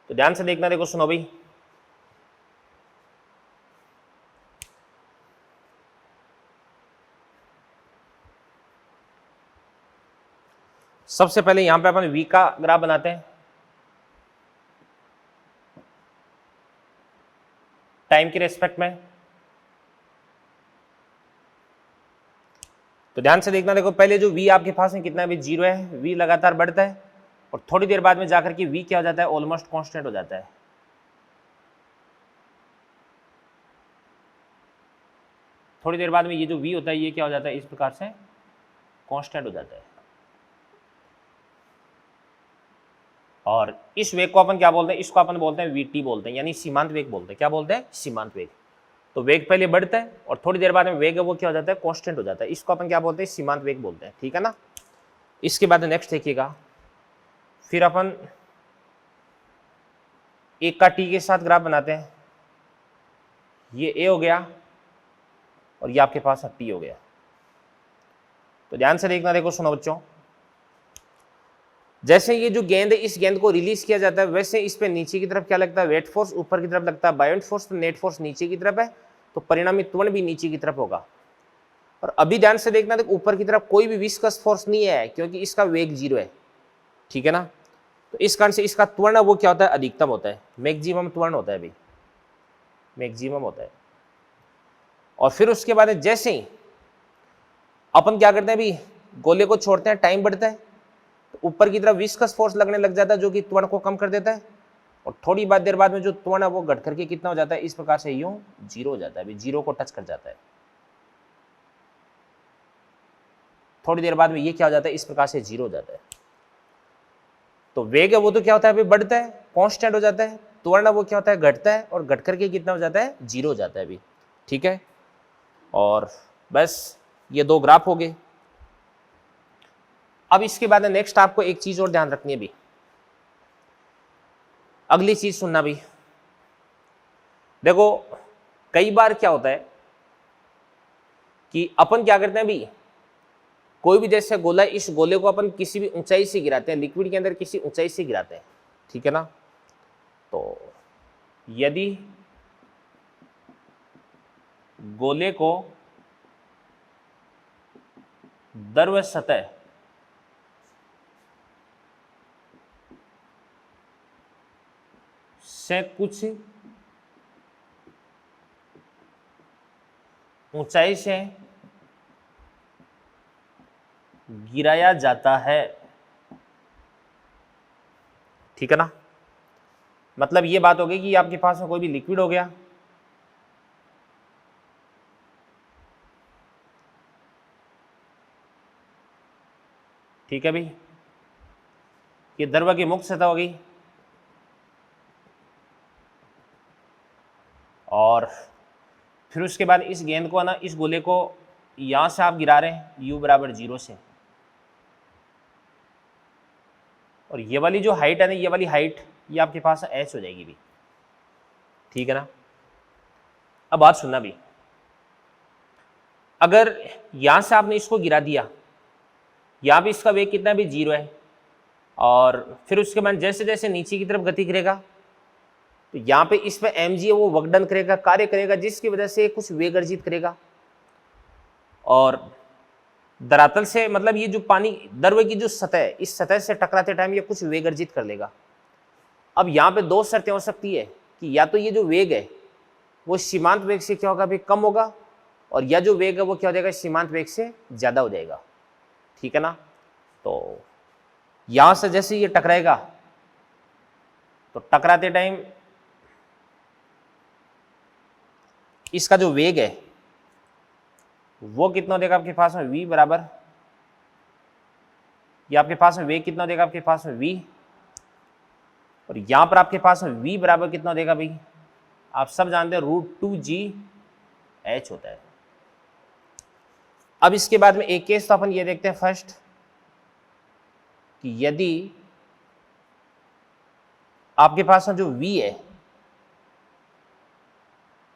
तो ध्यान से देखना, देखो सुनो भाई। सबसे पहले यहां पे अपन v का ग्राफ बनाते हैं टाइम के रेस्पेक्ट में। तो ध्यान से देखना, देखो पहले जो v आपके पास है कितना है, 0 है। v लगातार बढ़ता है और थोड़ी देर बाद में जाकर के v क्या हो जाता है, ऑलमोस्ट कांस्टेंट हो जाता है। थोड़ी देर बाद में ये जो v होता है ये क्या हो जाता है, इस प्रकार से कांस्टेंट हो जाता है। और इस वेग को अपन क्या बोलते हैं, इसको अपन बोलते हैं vt बोलते हैं, यानी सीमांत वेग बोलते हैं। क्या बोलते हैं, सीमांत वेग। तो वेग पहले बढ़ता है और थोड़ी देर बाद में वेग है वो क्या हो जाता है, कांस्टेंट हो जाता है। इसको अपन क्या बोलते हैं, सीमांत वेग बोलते हैं। ठीक है ना। इसके बाद नेक्स्ट देखिएगा, फिर अपन एक का टी के साथ ग्राफ बनाते हैं। ये ए हो गया और ये आपके पास टी हो गया। तो ध्यान से देखना, देखो सुनो बच्चों, जैसे ये जो गेंद है इस गेंद को रिलीज किया जाता है, वैसे इस पे नीचे की तरफ क्या लगता है, वेट फोर्स, ऊपर की तरफ लगता है बायोंट फोर्स, तो नेट फोर्स नीचे की तरफ है, तो परिणामी त्वरण भी नीचे की तरफ होगा। और अभी ध्यान से देखना, देखो ऊपर की तरफ कोई भी विस्कस फोर्स नहीं है क्योंकि इसका वेग 0 है। ठीक है ना। तो इस कारण से इसका त्वरण वो क्या होता है, अधिकतम होता है, मैक्सिमम त्वरण होता है भाई, मैक्सिमम होता है। और फिर उसके बाद जैसे ही अपन क्या करते हैं भाई, गोले को छोड़ते हैं, टाइम बढ़ता है, तो ऊपर की तरफ विस्कस फोर्स लगने लग जाता है जो कि त्वरण को कम कर देता है। और थोड़ी देर बाद में जो त्वरण है वो घट करके कितना हो जाता है, इस प्रकार से यूं 0 हो जाता है भाई, 0 को टच कर जाता है। थोड़ी देर बाद में ये क्या हो जाता है, इस प्रकार से 0 हो जाता है। तो वेग है वो तो क्या होता है अभी, बढ़ता है, कांस्टेंट हो जाता है। त्वरण है वो क्या होता है, घटता है, और घट करके कितना हो जाता है, 0 हो जाता है अभी। ठीक है। और बस ये दो ग्राफ हो गए। अब इसके बाद नेक्स्ट आपको एक चीज और ध्यान रखनी है भी, अगली चीज सुनना भी। देखो कई बार क्या होता है कि अपन क्या करते हैं भी, कोई भी जैसे गोला, इस गोले को अपन किसी भी ऊंचाई से गिराते हैं, लिक्विड के अंदर किसी ऊंचाई से गिराते हैं। ठीक है ना। तो यदि गोले को द्रव सतह से कुछ ऊंचाई से गिराया जाता है। ठीक है ना। मतलब ये बात हो गई कि आपके पास में कोई भी लिक्विड हो गया, ठीक है भाई, ये द्रव की मुक्त सतह हो गई, और फिर उसके बाद इस गेंद को ना, इस गोले को यहां से आप गिरा रहे हैं u बराबर 0 से, और ये वाली जो हाइट है ना, ये वाली हाइट ये आपके पास h हो जाएगी भी। ठीक है ना। अब बात सुनना भी, अगर यहां से आपने इसको गिरा दिया, यहां पे इसका वेग कितना भी 0 है, और फिर उसके बाद जैसे जैसे नीचे की तरफ गति करेगा, तो यहाँ पे इसमें mg है वो वर्कडन करेगा, कार्य करेगा, जिसकी वजह से कुछ वेग अर्जित करेगा। और धरातल से, मतलब ये जो पानी द्रव की जो सतह है, इस सतह से टकराते टाइम ये कुछ वेग अर्जित कर लेगा। अब यहाँ पे दो शर्तें हो सकती है कि या तो ये जो वेग है वो सीमांत वेग से क्या होगा भाई, कम होगा, और या जो वेग है वो क्या हो जाएगा, सीमांत वेग से ज्यादा हो जाएगा। ठीक है ना। तो यहां से जैसे ये टकराएगा, तो टकराते टाइम इसका जो वेग है वो कितना देगा आपके पास में, v बराबर, ये आपके पास में वेग कितना देगा आपके पास में v, और यहां पर आपके पास में v बराबर कितना देगा भाई, आप सब जानते हैं √2gh होता है। अब इसके बाद में एक केस तो अपन ये देखते हैं फर्स्ट, कि यदि आपके पास में जो v है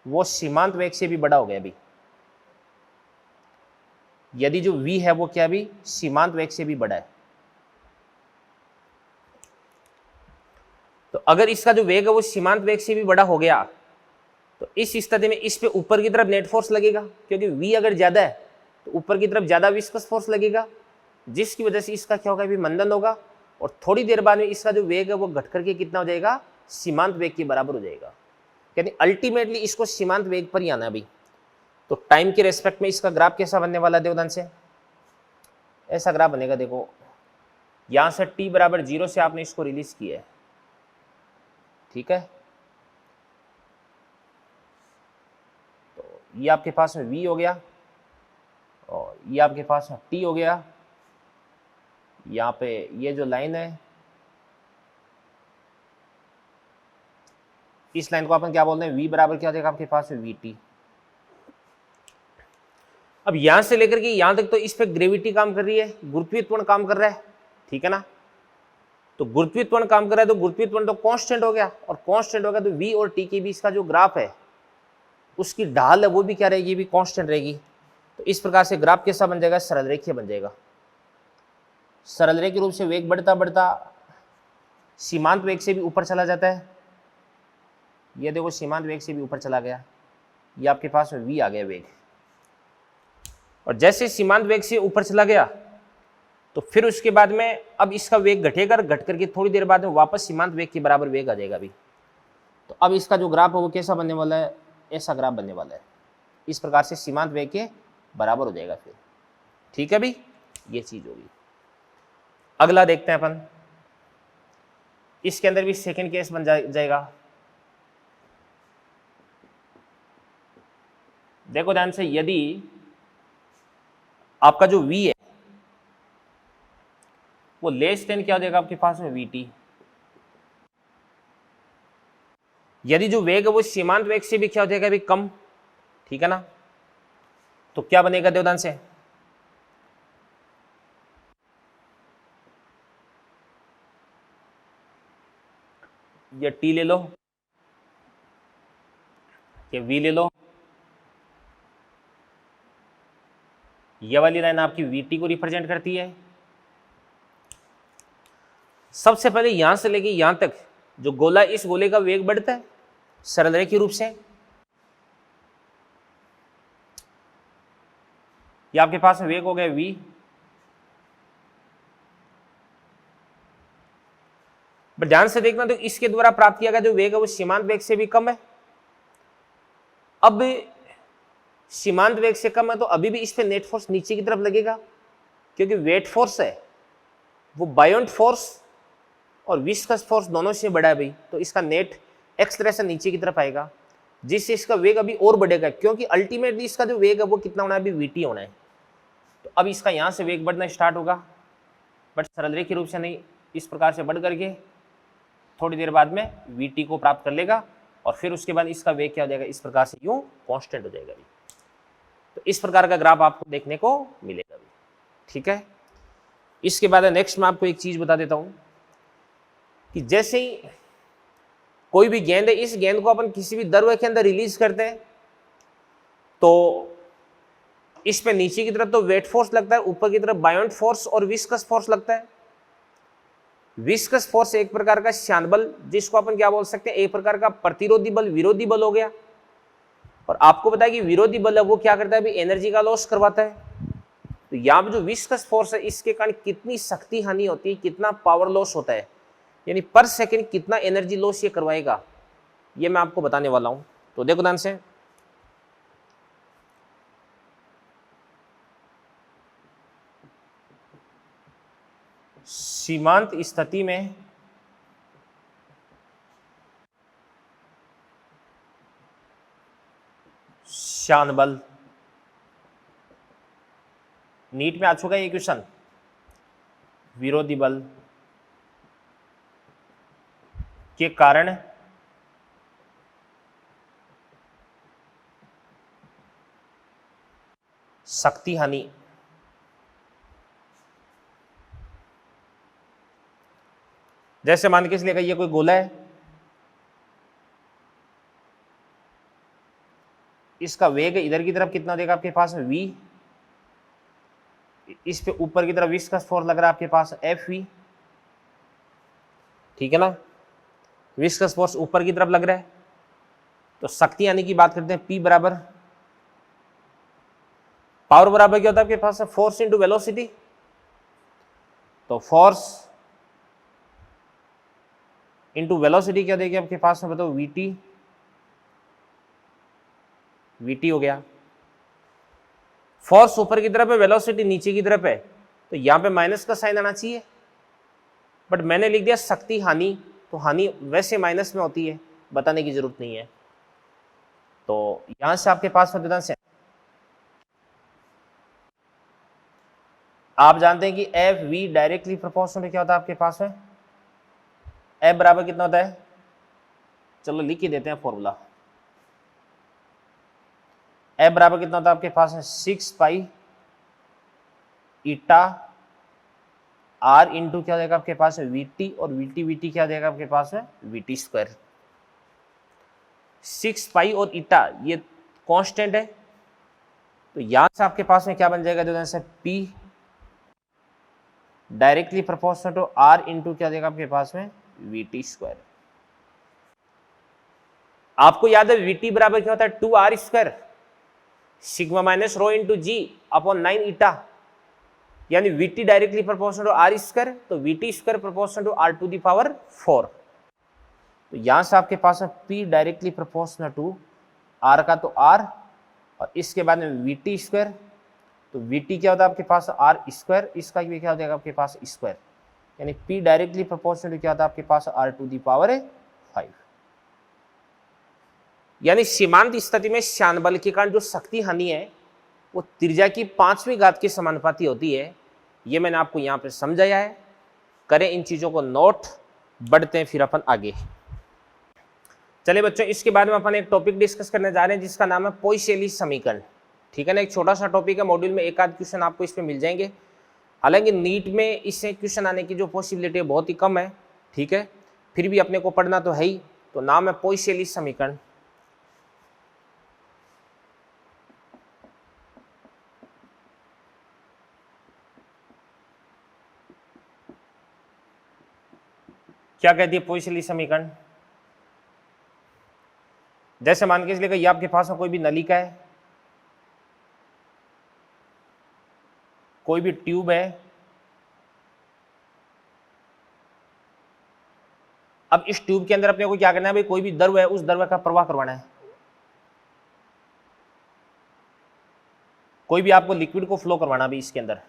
वो सीमांत वेग से भी बड़ा हो गया अभी। यदि जो v है वो क्या भी सीमांत वेग से भी बड़ा है, तो अगर इसका जो वेग है वो सीमांत वेग से भी बड़ा हो गया तो इस स्थिति में इस पे ऊपर की तरफ नेट फोर्स लगेगा, क्योंकि v अगर ज्यादा है तो ऊपर की तरफ ज्यादा विस्कस फोर्स लगेगा, जिसकी वजह से इसका क्या होगा, भी मंदन होगा, और थोड़ी देर बाद में इसका जो वेग है वो घट करके कितना हो जाएगा, सीमांत वेग के बराबर हो जाएगा। यानी अल्टीमेटली इसको सीमांत वेग पर ही आना अभी। तो टाइम के रेस्पेक्ट में इसका ग्राफ कैसा बनने वाला है, देवदान से ऐसा ग्राफ बनेगा। देखो यहां से t बराबर 0 से आपने इसको रिलीज किया है, ठीक है, तो ये आपके पास में v हो गया और ये आपके पास में t हो गया। यहाँ पे ये जो लाइन है, इस लाइन को अपन क्या बोलते हैं, v बराबर क्या हो जाएगा आपके पास में vt। अब यहां से लेकर के यहां तक तो इस पे ग्रेविटी काम कर रही है, गुरुत्वीय काम कर रहा है, ठीक है ना। तो गुरुत्वीय काम कर रहा है तो गुरुत्वीय तो कांस्टेंट हो गया, और कांस्टेंट हो गया तो v और t के बीच का जो ग्राफ है उसकी ढाल है वो भी क्या रहेगी, भी कांस्टेंट रहेगी। तो इस प्रकार से ग्राफ कैसा बन जाएगा, सरल रेखीय बन जाएगा। सरल रेखीय रूप से वेग बढ़ता बढ़ता सीमांत वेग से भी ऊपर चला जाता है। ये देखो सीमांत वेग से भी ऊपर चला गया, ये आपके पास में v आ गया वेग। और जैसे सीमांत वेग से ऊपर चला गया तो फिर उसके बाद में अब इसका वेग घटेगा, घट करके थोड़ी देर बाद में वापस सीमांत वेग के बराबर वेग आ जाएगा अभी। तो अब इसका जो ग्राफ है वो कैसा बनने वाला है, ऐसा ग्राफ बनने वाला है, इस प्रकार से सीमांत वेग के बराबर हो जाएगा फिर, ठीक है भाई, ये चीज होगी। अगला देखते हैं अपन, इसके अंदर भी सेकंड केस बन जाएगा। देखो ध्यान से, यदि आपका जो v है वो लेस देन क्या हो जाएगा आपके पास में vt। यदि जो वेग है वो सीमांत वेग से भी क्या हो जाएगा अभी कम, ठीक है ना, तो क्या बनेगा देवदान से, ये t ले लो, ये v ले लो, ये वाली लाइन आपकी vt को रिप्रेजेंट करती है। सबसे पहले यहां से लेके यहां तक जो गोला, इस गोले का वेग बढ़ता है सरल रेखीय रूप से। ये आपके पास में वेग हो गया v, बट ध्यान से देखना तो इसके द्वारा प्राप्त किया गया जो वेग है वो सीमांत वेग से भी कम है। अब सीमांत वेग से कम है तो अभी भी इस पे नेट फोर्स नीचे की तरफ लगेगा, क्योंकि वेट फोर्स है वो बायोंट फोर्स और विस्कस फोर्स दोनों से बड़ा है भाई, तो इसका नेट एक्सलेरेशन नीचे की तरफ आएगा, जिससे इसका वेग अभी और बढ़ेगा, क्योंकि अल्टीमेटली इसका जो वेग है वो कितना होना है, अभी vt होना है। तो अब इसका यहां से वेग बढ़ना स्टार्ट होगा, बट सरल रेखीय रूप से नहीं, इस प्रकार से बढ़ करके थोड़ी देर बाद में vt को प्राप्त कर लेगा, और फिर उसके बाद इसका वेग क्या हो जाएगा, इस प्रकार से यूं कांस्टेंट हो जाएगा अभी। तो इस प्रकार का ग्राफ आपको देखने को मिलेगा अभी, ठीक है। इसके बाद नेक्स्ट मैं आपको एक चीज बता देता हूं कि जैसे ही कोई भी गेंद है, इस गेंद को अपन किसी भी द्रव के अंदर रिलीज करते हैं तो इस पे नीचे की तरफ तो वेट फोर्स लगता है, ऊपर की तरफ बायोंट फोर्स और विस्कस फोर्स लगता है। विस्कस फोर्स एक प्रकार का श्यान बल, जिसको अपन क्या बोल सकते हैं, एक प्रकार का प्रतिरोधी बल, विरोधी बल हो गया। और आपको पता है कि विरोधी बल है वो क्या करता है, भी एनर्जी का लॉस करवाता है। तो यहाँ पे जो विस्कस फोर्स है इसके कारण कितनी शक्ति हानि होती है, कितना पावर लॉस होता है, यानी पर सेकंड कितना एनर्जी लॉस ये करवाएगा, ये मैं आपको बताने वाला हूं। तो देखो ध्यान से, सीमांत स्थिति में श्यान बल, नीट में आ चुका है ये क्वेश्चन, विरोधी बल के कारण शक्ति हानि। जैसे मान के चलिएगा ये कोई गोला है, इसका वेग इधर की तरफ कितना देगा आपके पास v, इस पे ऊपर की तरफ विस्कस फोर्स लग रहा है आपके पास Fv, ठीक है ना, विस्कस फोर्स ऊपर की तरफ लग रहा है। तो शक्ति यानी की बात करते हैं P बराबर, पावर बराबर क्या होता है आपके पास फोर्स इंटू वेलोसिटी। तो फोर्स इंटू वेलोसिटी क्या देगी आपके पास में, बताओ Vt, Vt हो गया। फोर्स ऊपर की तरफ है, वेलोसिटी नीचे की तरफ है, तो यहां पे माइनस का साइन आना चाहिए, बट मैंने लिख दिया शक्ति हानि, तो हानि वैसे माइनस में होती है, बताने की जरूरत नहीं है। तो यहां से आपके पास में से आप जानते हैं कि एफ वी डायरेक्टली प्रोपोर्शनल क्या होता है आपके पास में, एफ बराबर कितना होता है, चलो लिख ही देते हैं फॉर्मूला। एफ बराबर कितना होता है आपके पास में 6 पाई ईटा आर इंटू क्या देगा आपके पास है वीटी, और वीटी क्या देगा आपके पास में वीटी स्क्वायर। 6 पाई और ईटा ये कांस्टेंट है, तो यहां से आपके पास में क्या बन जाएगा, जो से P directly proportional to r into क्या देगा आपके पास में वीटी स्क्वायर। आपको याद है वीटी बराबर क्या होता है 2r square sigma minus rho into जी अपॉन 9 ईटा, यानी VT directly proportional to r square, तो VT square proportional to r to the power 4। तो यहां से आपके पास में P directly proportional to r का तो आर, और इसके बाद में वीटी स्क्वायर, तो वीटी क्या होता है आपके पास आर स्क्वायर, इसका भी क्या हो जाएगा आपके पास स्क्वायर, यानी पी डायरेक्टली प्रोपोर्शनल क्या होता है आपके पास आर टू दी पावर 5। यानी सीमांत स्थिति में श्यान बल के कारण जो शक्ति हानि है वो त्रिज्या की 5वीं घात के समानुपाती होती है। ये मैंने आपको यहाँ पे समझाया है, करें इन चीजों को नोट, बढ़ते हैं फिर अपन आगे। चलिए बच्चों, इसके बाद में अपन एक टॉपिक डिस्कस करने जा रहे हैं जिसका नाम है पोइसेली समीकरण, ठीक है ना। एक छोटा सा टॉपिक है, मॉड्यूल में एक आध क्वेश्चन आपको इसमें मिल जाएंगे, हालांकि नीट में इससे क्वेश्चन आने की जो पॉसिबिलिटी है बहुत ही कम है, ठीक है, फिर भी अपने को पढ़ना तो है ही। तो नाम है पोइसेली समीकरण। क्या कहती है पोइसेली समीकरण, जैसे मान के चलिए ये आपके पास में कोई भी नलिका है, कोई भी ट्यूब है, अब इस ट्यूब के अंदर अपने को क्या करना है भाई, कोई भी द्रव है उस द्रव का प्रवाह करवाना है, कोई भी आपको लिक्विड को फ्लो करवाना भी इसके अंदर,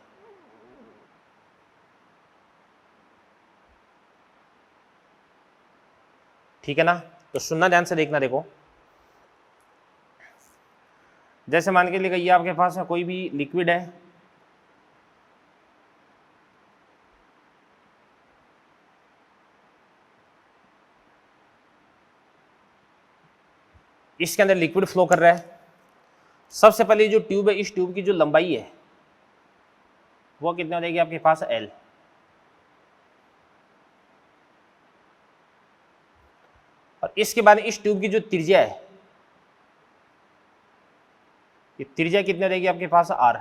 ठीक है ना। तो सुनना ध्यान से, देखना, देखो जैसे मान के लिए ये आपके पास है कोई भी लिक्विड है, इसके अंदर लिक्विड फ्लो कर रहा है। सबसे पहले जो ट्यूब है, इस ट्यूब की जो लंबाई है वो कितना हो जाएगी आपके पास L, और इसके बाद इस ट्यूब की जो त्रिज्या है, ये त्रिज्या कितनी हो जाएगी आपके पास R।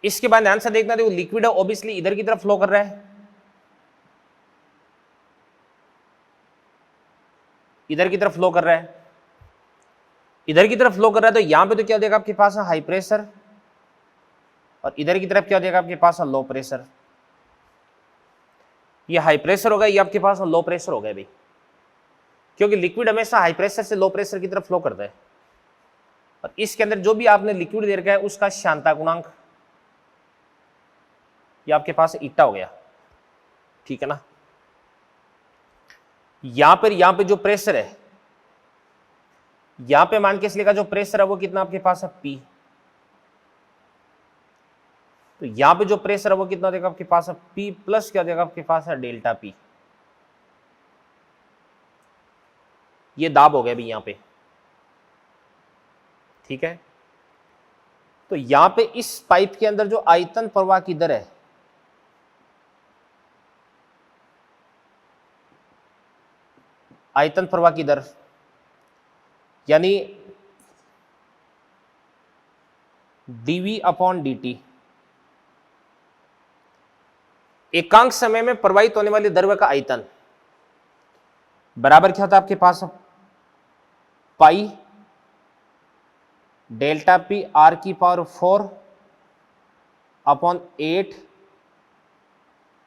इसके बाद ध्यान से देखना, देखो लिक्विड है ऑब्वियसली इधर की तरफ फ्लो कर रहा है, इधर की तरफ फ्लो कर रहा है, इधर की तरफ फ्लो कर रहा है, तो यहां पे तो क्या देगा आपके पास हाई प्रेशर, और इधर की तरफ क्या देगा आपके पास लो प्रेशर। ये हाई प्रेशर होगा, ये आपके पास लो प्रेशर हो गया भाई, क्योंकि लिक्विड हमेशा हाई प्रेशर से लो प्रेशर की तरफ फ्लो करता है, और इसके अंदर जो भी आपने लिक्विड दे रखा है उसका श्यानता गुणांक ये आपके पास ईटा हो गया, ठीक है ना। यहां पे जो प्रेशर है, यहां पे मान के इसलिए का जो प्रेशर है वो कितना आपके पास है P, तो यहां पे जो प्रेशर है वो कितना देगा आपके पास है P प्लस क्या देगा आपके पास है डेल्टा P, ये दाब हो गया भी यहां पे, ठीक है। तो यहां पे इस पाइप के अंदर जो आयतन प्रवाह की दर है आयतन प्रवाह की दर, यानी dv अपॉन dt, एकांक समय में प्रवाहित होने वाली द्रव्य का आयतन बराबर क्या होता है आपके पास, पाई डेल्टा पी आर की पावर 4 अपॉन 8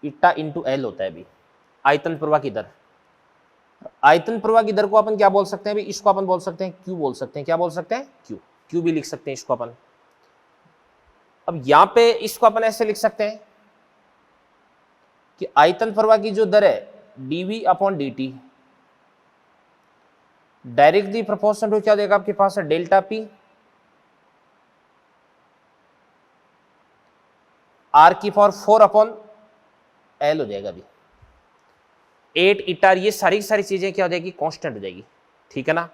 इटा इंटू एल होता है अभी आयतन प्रवाह की दर। आयतन प्रवाह की दर को अपन क्या बोल सकते हैं अभी, इसको अपन बोल सकते हैं क्यू बोल सकते हैं, क्या बोल सकते हैं, क्यू, क्यू भी लिख सकते हैं इसको अपन। अब यहां पे इसको अपन ऐसे लिख सकते हैं कि आयतन प्रवाह की जो दर है dv upon dt directly proportional to क्या देगा आपके पास है डेल्टा पी आर की पावर 4 अपॉन एल हो जाएगा अभी 8 इटार, ये सारी सारी चीजें क्या हो जाएगी, कांस्टेंट हो जाएगी, ठीक है ना,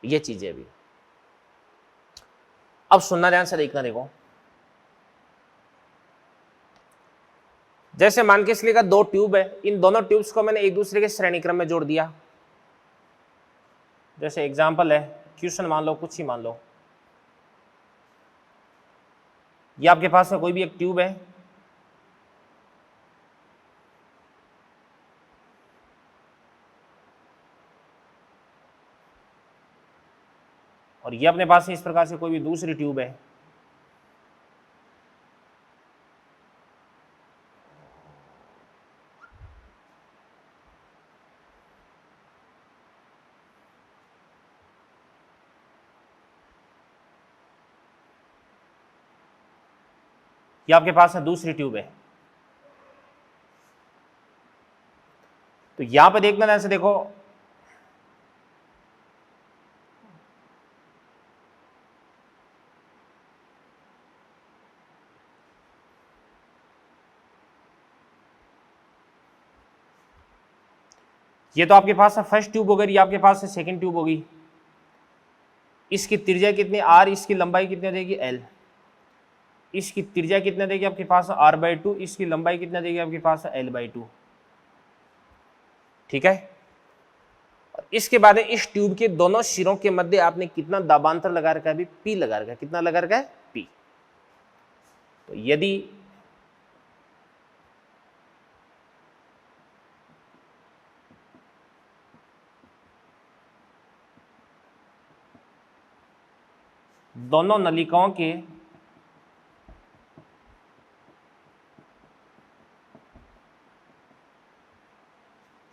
ये चीजें अभी। अब सुनना ध्यान से देखना, देखो जैसे मान के इसलिए का दो ट्यूब है, इन दोनों ट्यूब्स को मैंने एक दूसरे के श्रेणी क्रम में जोड़ दिया। जैसे एग्जांपल है, क्वेश्चन मान लो, कुछ ही मान लो, ये आपके पास में कोई भी एक ट्यूब है, और ये अपने पास में इस प्रकार से कोई भी दूसरी ट्यूब है, ये आपके पास में दूसरी ट्यूब है। तो यहां पे देखना ध्यान से देखो, ये तो आपके पास फर्स्ट ट्यूब हो गई, ये आपके पास सेकंड ट्यूब होगी। इसकी त्रिज्या कितनी आर, इसकी लंबाई कितनी देगी एल, इसकी त्रिज्या कितना देगी आपके पास r/2, इसकी लंबाई कितना देगी आपके पास l/2, ठीक है। और इसके बाद इस ट्यूब के दोनों सिरों के मध्य आपने कितना दाबांतर लगा रखा है अभी, P लगा रखा है, कितना लगा रखा है, P। तो यदि दोनों नलिकाओं के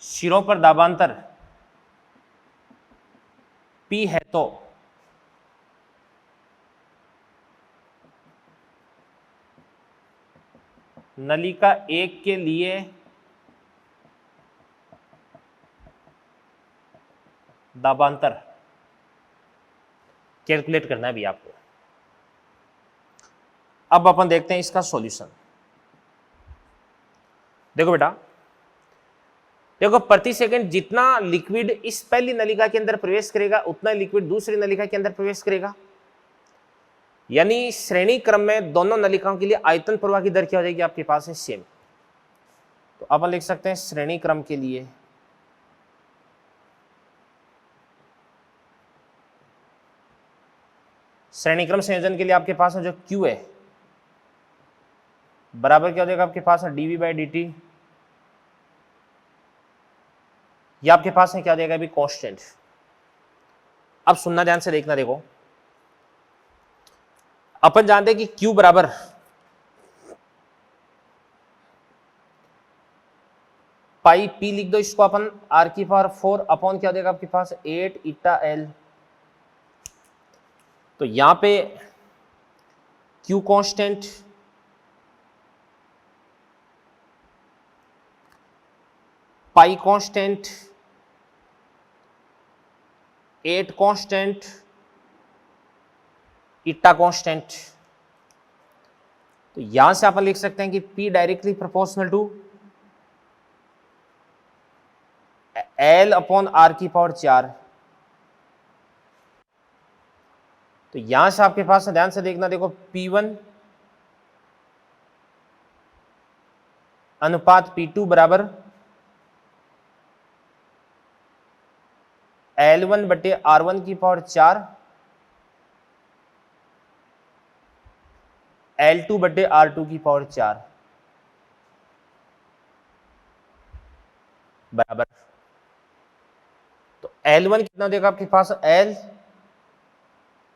सिरों पर दाबांतर P है, तो नलिका 1 के लिए दाबांतर कैलकुलेट करना है भी आपको। अब अपन देखते हैं इसका सॉल्यूशन। देखो बेटा, देखो प्रति सेकंड जितना लिक्विड इस पहली नलिका के अंदर प्रवेश करेगा उतना लिक्विड दूसरी नलिका के अंदर प्रवेश करेगा, यानी श्रेणी क्रम में दोनों नलिकाओं के लिए आयतन प्रवाह की दर क्या हो जाएगी आपके पास है सेम। तो अपन लिख सकते हैं श्रेणी क्रम के लिए श्रेणी क्रम संयोजन के लिए आपके पास जो Q है बराबर क्या हो जाएगा आपके पास dv/dt, ये आपके पास है क्या देगा अभी कांस्टेंट। अब सुनना ध्यान से देखना, देखो अपन जानते हैं कि Q बराबर पाई P लिख दो इसको अपन R की पावर 4 अपॉन क्या देगा आपके पास 8 इटा L। तो यहां पे Q constant, pi constant, 8 constant, eta constant. तो यहां से अपन लिख सकते हैं कि P directly proportional to L upon R की पावर 4। तो यहां से आपके पास ध्यान से देखना, देखो P1 अनुपात P2 बराबर L1 बटे R1 की पावर 4 L2 बटे R2 की पावर 4 बराबर। तो L1 कितना देगा आपके पास, L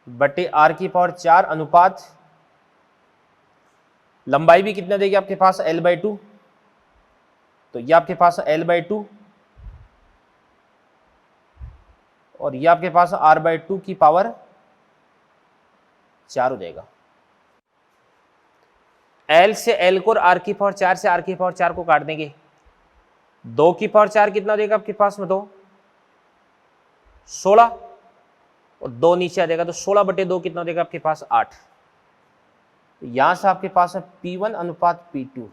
बटे R की पावर 4 अनुपात लंबाई भी कितना देगी आपके पास, L/2। तो ये आपके पास L/2 और ये आपके पास R/2 की पावर 4 हो जाएगा। L से L को और R की पावर 4 से R की पावर 4 को काट देंगे। 2 की पावर 4 कितना देगा आपके पास में, 2 16 और 2 नीचे आ जाएगा, तो 16 बटे 2 कितना देगा आपके पास, 8। तो यहां से आपके पास है P1 अनुपात P2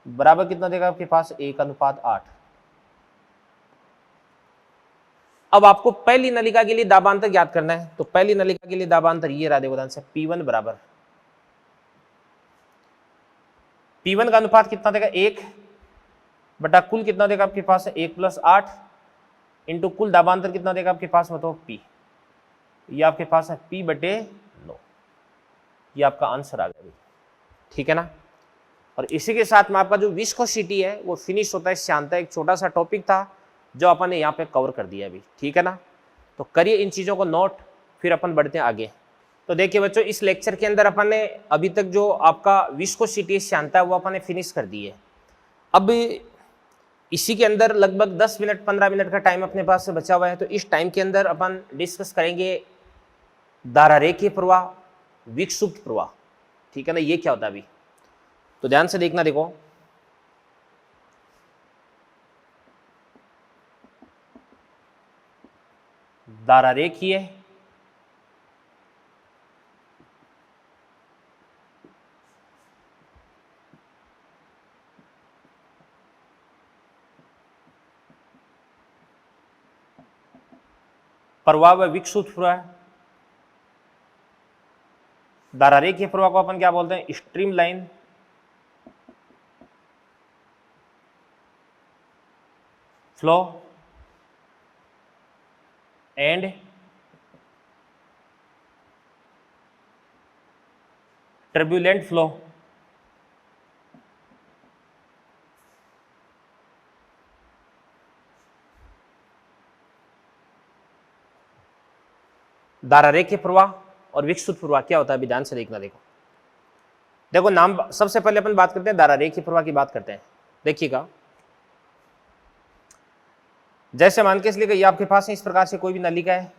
बराबर कितना देगा आपके पास, 1:8। अब आपको पहली नलिका के लिए दाबांतर ज्ञात करना है। तो पहली नलिका के लिए दाबांतर ये रहा, देखो ध्यान से, P1 बराबर P1 का अनुपात कितना देगा, 1 बटा कुल कितना देगा आपके पास, 1 + 8 इंटू कुल दाबांतर कितना देगा आपके पास, मतलब P। ये आपके पास है P/9। ये आपका आंसर आ गया, ठीक है ना। और इसी के साथ में आपका जो विस्कोसिटी है वो फिनिश होता है, शांता। एक छोटा सा टॉपिक था जो अपन ने यहाँ पे कवर कर दिया अभी, ठीक है ना। तो करिए इन चीज़ों को नोट, फिर अपन बढ़ते हैं आगे। तो देखिए बच्चों, इस लेक्चर के अंदर अपन ने अभी तक जो आपका विस्कोसिटी शांता है वो अपन ने फिनिश कर दी है। अब इसी के अंदर लगभग 10 मिनट 15 मिनट का टाइम अपने पास से बचा हुआ है। तो इस टाइम के अंदर अपन डिस्कस करेंगे धारारेखीय प्रवाह, विक्षुब्ध प्रवाह, ठीक है ना। ये क्या होता है अभी, तो ध्यान से देखना। देखो धारारेखीय प्रवाह व विक्षुब्ध प्रवाह। धारारेखीय प्रवाह को अपन क्या बोलते हैं, streamline flow and turbulent flow. धारारेखीय प्रवाह और विक्षुब्ध प्रवाह क्या होता है, अभी ध्यान से देखना। देखो देखो नाम, सबसे पहले अपन बात करते हैं धारारेखीय प्रवाह की बात करते हैं। देखिएगा, जैसे मान के इसलिए कि ये आपके पास इस प्रकार से कोई भी नलिका है,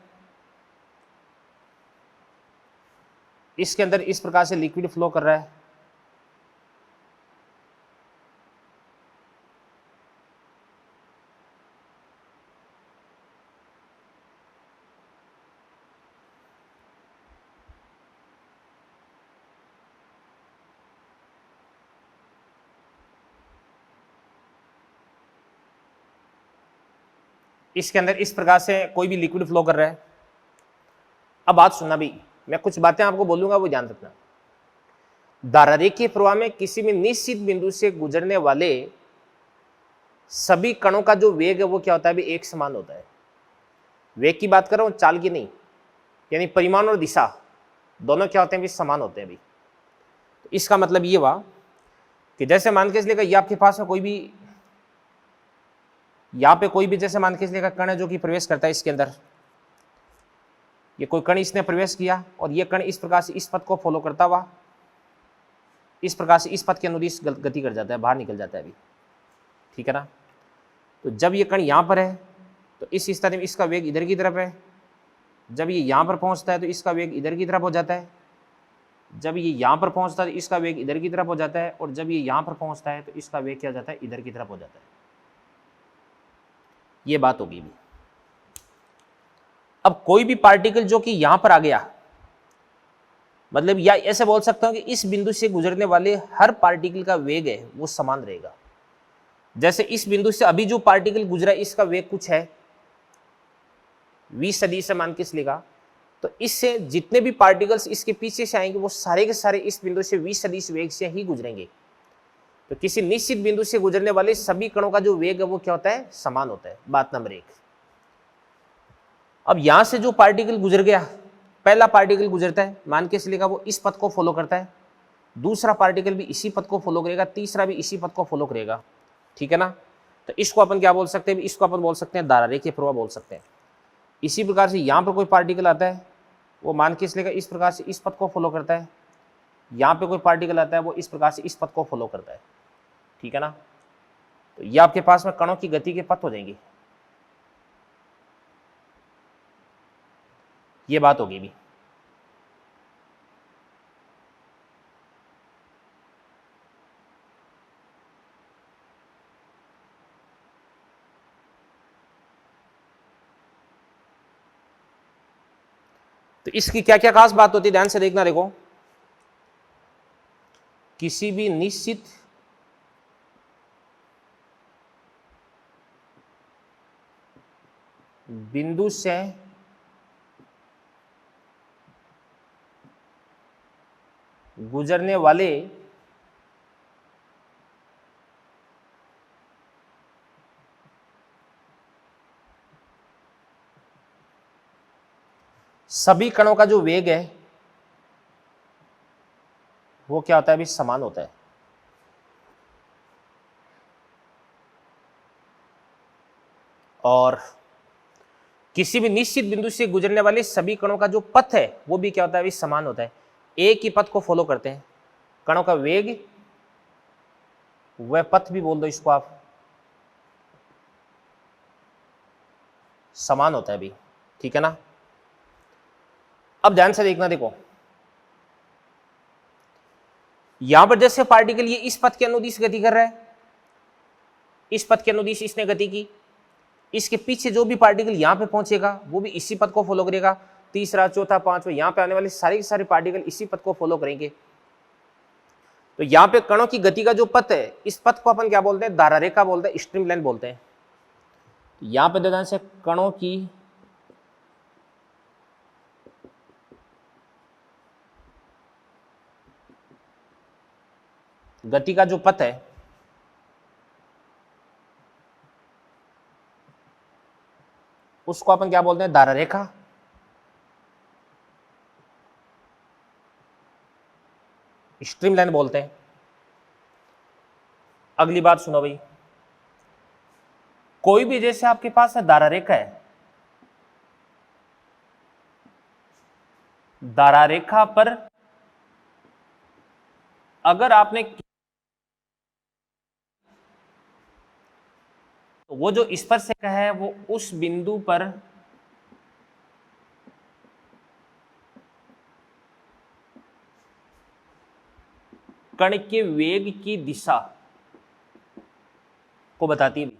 इसके अंदर इस प्रकार से लिक्विड फ्लो कर रहा है। इसके अंदर इस प्रकार से कोई भी लिक्विड फ्लो कर रहा है। अब बात सुनना भी, मैं कुछ बातें आपको बोलूंगा वो ध्यान रखना। धारारेखीय प्रवाह में किसी भी निश्चित बिंदु से गुजरने वाले सभी कणों का जो वेग है वो क्या होता है, अभी एक समान होता है। वेग की बात कर रहा हूं, चाल की नहीं, यानी परिमाण और दिशा दोनों क्या होते हैं, भी समान होते हैं। अभी तो इसका मतलब ये हुआ कि जैसे मान के इसलिए ये आपके पास में कोई भी, यहाँ पे कोई भी जैसे मान के इसलिए कण है जो कि प्रवेश करता है इसके अंदर, ये कोई कण इसने प्रवेश किया और ये कण इस प्रकार से इस पथ को फॉलो करता हुआ इस प्रकार से इस पथ के अनुदिश गति कर जाता है, बाहर निकल जाता है अभी, ठीक है ना। तो जब ये कण यहाँ पर है तो इस स्थिति में इसका वेग इधर की तरफ है। जब ये यहाँ पर पहुँचता है तो इसका वेग इधर की तरफ हो जाता है। जब ये यहाँ पर पहुँचता है तो इसका वेग इधर की तरफ हो जाता है। और जब ये यहाँ पर पहुँचता है तो इसका वेग क्या हो जाता है, इधर की तरफ हो जाता है। ये बात होगी भी। अब कोई भी पार्टिकल जो कि यहां पर आ गया, मतलब या ऐसे बोल सकता हूं कि इस बिंदु से गुजरने वाले हर पार्टिकल का वेग है वो समान रहेगा। जैसे इस बिंदु से अभी जो पार्टिकल गुजरा इसका वेग कुछ है v सदिश से मान के इसलिएगा, तो इससे जितने भी पार्टिकल्स इसके पीछे से आएंगे वो सारे के सारे इस बिंदु से v सदिश वेग से ही गुजरेंगे। तो किसी निश्चित बिंदु से गुजरने वाले सभी कणों का जो वेग है वो क्या होता है, समान होता है। बात नंबर 1। अब यहां से जो पार्टिकल गुजर गया, पहला पार्टिकल गुजरता है, मान के चलेगा वो इस पथ को फॉलो करता है, दूसरा पार्टिकल भी इसी पथ को फॉलो करेगा, तीसरा भी इसी पथ को फॉलो करेगा, ठीक है ना। तो इसको अपन क्या बोल सकते हैं, इसको अपन बोल सकते हैं धारा रेखीय प्रवाह बोल सकते हैं। इसी प्रकार से यहाँ पर कोई पार्टिकल आता है, वो मान के चलेगा इस प्रकार से इस पथ को फॉलो करता है, यहाँ पे कोई पार्टिकल आता है वो इस प्रकार से इस पथ को फॉलो करता है, ठीक है ना। तो ये आपके पास में कणों की गति के पथ हो जाएंगे, ये बात होगी भी। तो इसकी क्या क्या खास बात होती है, ध्यान से देखना। देखो, किसी भी निश्चित बिंदु से गुजरने वाले सभी कणों का जो वेग है वो क्या होता है, अभी समान होता है। और किसी भी निश्चित बिंदु से गुजरने वाले सभी कणों का जो पथ है वो भी क्या होता है, अभी समान होता है। एक ही पथ को फॉलो करते हैं, कणों का वेग वह पथ भी बोल दो इसको आप, समान होता है अभी, ठीक है ना। अब ध्यान से देखना, देखो यहां पर जैसे पार्टिकल ये इस पथ के अनुदिश गति कर रहा है, इस पथ के अनुदिश इसने गति की, इसके पीछे जो भी पार्टिकल यहां पे पहुंचेगा वो भी इसी पथ को फॉलो करेगा, तीसरा चौथा पांचवा यहां पे आने वाले सारे के सारे पार्टिकल इसी पथ को फॉलो करेंगे। तो यहां पे कणों की गति का जो पथ है, इस पथ को अपन क्या बोलते हैं, धारा रेखा बोलते हैं, स्ट्रीम लाइन बोलते हैं। यहां पे ध्यान से, कणों की गति का जो पथ है उसको अपन क्या बोलते हैं, धारा रेखा। स्ट्रीम लाइन बोलते हैं। अगली बात सुनो भाई, कोई भी जैसे आपके पास है धारा रेखा है, धारा रेखा पर अगर आपने तो वो जो स्पर्शरेखा है वो उस बिंदु पर कण के वेग की दिशा को बताती है।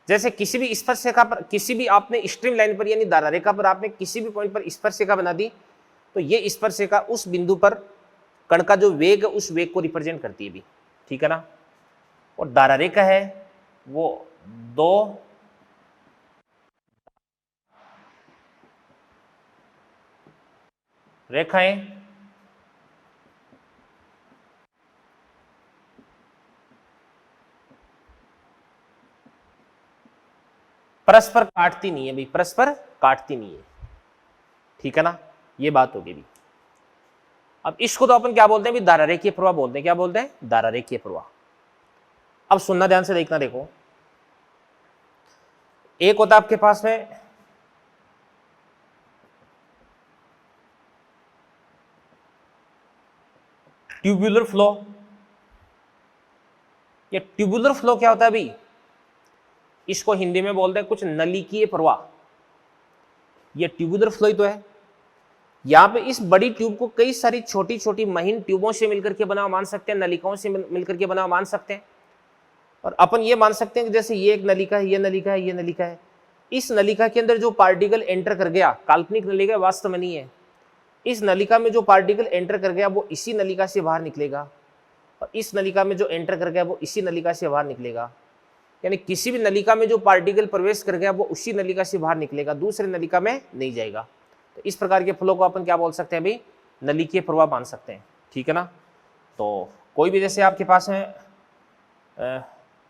जैसे किसी भी स्पर्शरेखा पर, किसी भी आपने स्ट्रीम लाइन पर यानी धारा रेखा पर आपने किसी भी पॉइंट पर स्पर्शरेखा बना दी, तो ये स्पर्शरेखा उस बिंदु पर कण का जो वेग है उस वेग को रिप्रेजेंट करती है भी, ठीक है ना। और धारा रेखा है वो दो रेखाएं परस्पर काटती नहीं है भाई, परस्पर काटती नहीं है, ठीक है ना, ये बात होगी भी। अब इसको तो अपन क्या बोलते हैं भी, धारा रेखीय प्रवाह बोलते हैं। क्या बोलते हैं, धारा रेखीय प्रवाह। अब सुनना, ध्यान से देखना। देखो, एक होता है आपके पास में ट्यूबुलर फ्लो। ये ट्यूबुलर फ्लो क्या होता है भाई, इसको हिंदी में बोलते हैं कुछ नलिकीय प्रवाह। ये ट्यूबुलर फ्लो ही तो है। यहां पे इस बड़ी ट्यूब को कई सारी छोटी छोटी महीन ट्यूबों से मिलकर के बना मान सकते हैं, नलिकाओं से मिलकर के बना मान सकते हैं। और अपन ये मान सकते हैं कि जैसे ये एक नलिका है, ये नलिका है, ये नलिका है। इस नलिका के अंदर जो पार्टिकल एंटर कर गया, काल्पनिक नलिका वास्तव में नहीं है, इस नलिका में जो पार्टिकल एंटर कर गया वो इसी नलिका से बाहर निकलेगा, और इस नलिका में जो एंटर कर गया वो इसी नलिका से बाहर निकलेगा। यानी किसी भी नलिका में जो पार्टिकल प्रवेश कर गया वो उसी नलिका से बाहर निकलेगा, दूसरे नलिका में नहीं जाएगा। तो इस प्रकार के फ्लो को अपन क्या बोल सकते हैं भाई, नलिकीय प्रवाह मान सकते हैं, ठीक है ना। तो कोई भी जैसे आपके पास में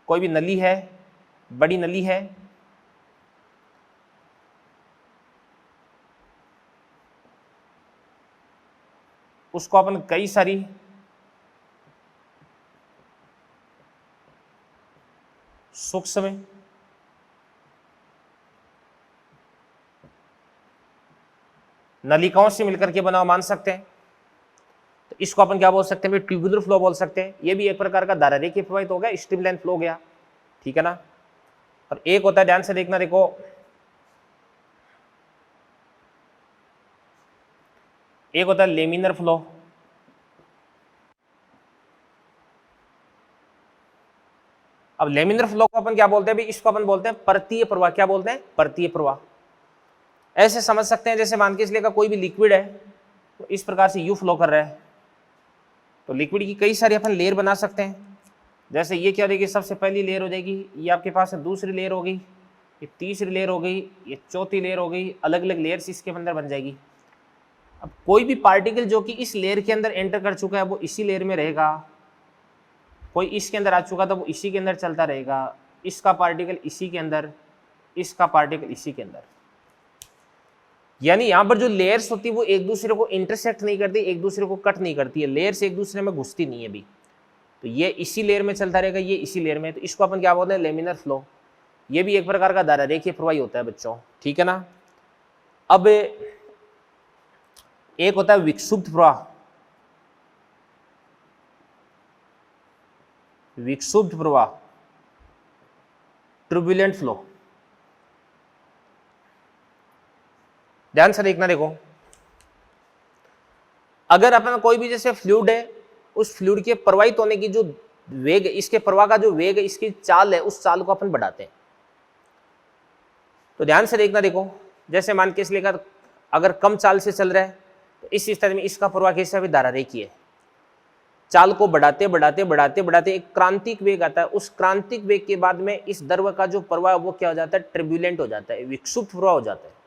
कोई भी नली है, बड़ी नली है, उसको अपन कई सारी सूक्ष्म नलिकाओं से मिलकर के बना हुआ मान सकते हैं। तो इसको अपन क्या बोल सकते हैं, ट्यूबुलर फ्लो बोल सकते हैं। ये भी एक प्रकार का धारारेखीय प्रवाहित हो गया, स्ट्रीमलाइन फ्लो हो गया, ठीक है ना। और एक होता है, ध्यान से देखना, देखो एक होता है लेमिनर फ्लो। अब लेमिनर फ्लो को अपन क्या बोलते हैं भाई, इसको अपन बोलते हैं परतीय प्रवाह। क्या बोलते हैं, परतीय प्रवाह। ऐसे समझ सकते हैं जैसे मान के इसलिए का कोई भी लिक्विड है तो इस प्रकार से यू फ्लो कर रहा है, तो लिक्विड की कई सारी अपन लेयर बना सकते हैं। जैसे ये क्या हो जाएगी, सबसे पहली लेयर हो जाएगी, ये आपके पास दूसरी लेयर हो गई, ये तीसरी लेयर हो गई, ये चौथी लेयर हो गई, अलग अलग लेयर्स इसके अंदर बन जाएगी। अब कोई भी पार्टिकल जो कि इस लेयर के अंदर एंटर कर चुका है वो इसी लेयर में रहेगा, कोई इसके अंदर आ चुका था वो इसी के अंदर चलता रहेगा, इसका पार्टिकल इसी के अंदर, इसका पार्टिकल इसी के अंदर। यानी यहां पर जो लेयर्स होती है वो एक दूसरे को इंटरसेक्ट नहीं करती, एक दूसरे को कट नहीं करती है, लेयर्स एक दूसरे में घुसती नहीं है भी। तो ये इसी लेयर में चलता रहेगा, ये इसी लेयर में, तो इसको अपन क्या बोलते हैं, लेमिनर फ्लो। ये भी एक प्रकार का धारारेखीय प्रवाही होता है बच्चों, ठीक है ना। अब एक होता है विक्षुब्ध प्रवाह। विक्षुब्ध प्रवाह, टर्बुलेंट फ्लो। ध्यान से देखना, देखो अगर अपन कोई भी जैसे फ्लूइड है, उस फ्लूइड के प्रवाहित होने की जो वेग, इसके प्रवाह का जो वेग है, इसकी चाल है, उस चाल को अपन बढ़ाते हैं। तो ध्यान से देखना, देखो जैसे मान के इसलिए अगर कम चाल से चल रहा है तो इस स्थिति में इसका प्रवाह कैसे अभी धारारेखीय है। चाल को बढ़ाते बढ़ाते बढ़ाते बढ़ाते एक क्रांतिक वेग आता है, उस क्रांतिक वेग के बाद में इस द्रव का जो प्रवाह वो क्या हो जाता है, टर्बुलेंट हो जाता है, विक्षुब्ध प्रवाह हो जाता है।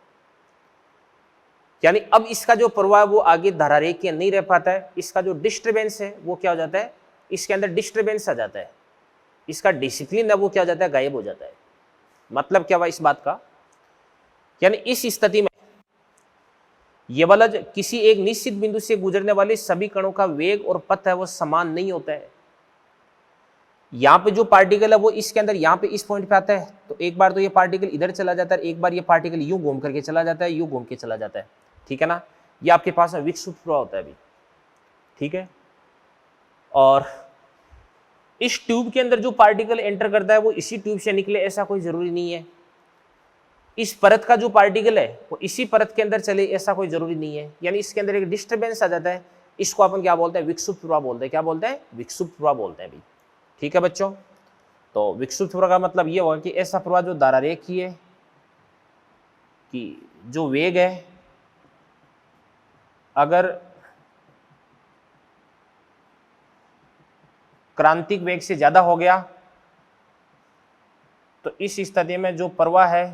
यानी अब इसका जो प्रवाह वो आगे धारारेखीय नहीं रह पाता है, इसका जो डिस्टर्बेंस है वो क्या हो जाता है, इसके अंदर डिस्टर्बेंस आ जाता है, इसका डिसिप्लिन है वो क्या हो जाता है, गायब हो जाता है। मतलब क्या हुआ इस बात का, यानी इस स्थिति में ये वाला किसी एक निश्चित बिंदु से गुजरने वाले सभी कणों का वेग और पथ है वो समान नहीं होता है। यहाँ पे जो पार्टिकल है वो इसके अंदर यहाँ पे इस पॉइंट पे आता है तो एक बार तो ये पार्टिकल इधर चला जाता है, एक बार ये पार्टिकल यूं घूम करके चला जाता है, यूं घूम के चला जाता है, ठीक है ना। ये आपके पास में विक्षुब्ध प्रवाह होता है अभी, ठीक है। और इस ट्यूब के अंदर जो पार्टिकल एंटर करता है वो इसी ट्यूब से निकले ऐसा कोई जरूरी नहीं है। इस परत का जो पार्टिकल है वो इसी परत के अंदर चले ऐसा कोई जरूरी नहीं है। यानी इसके अंदर एक डिस्टर्बेंस आ जाता है, इसको अपन क्या बोलते हैं, विक्षुब्ध प्रवाह बोलते हैं। क्या बोलते हैं, विक्षुब्ध प्रवाह बोलते हैं अभी, ठीक है बच्चों। तो विक्षुब्ध प्रवाह का मतलब ये होगा कि ऐसा प्रवाह जो धारारेखीय है, कि जो वेग है अगर क्रांतिक वेग से ज्यादा हो गया तो इस स्थिति में जो प्रवाह है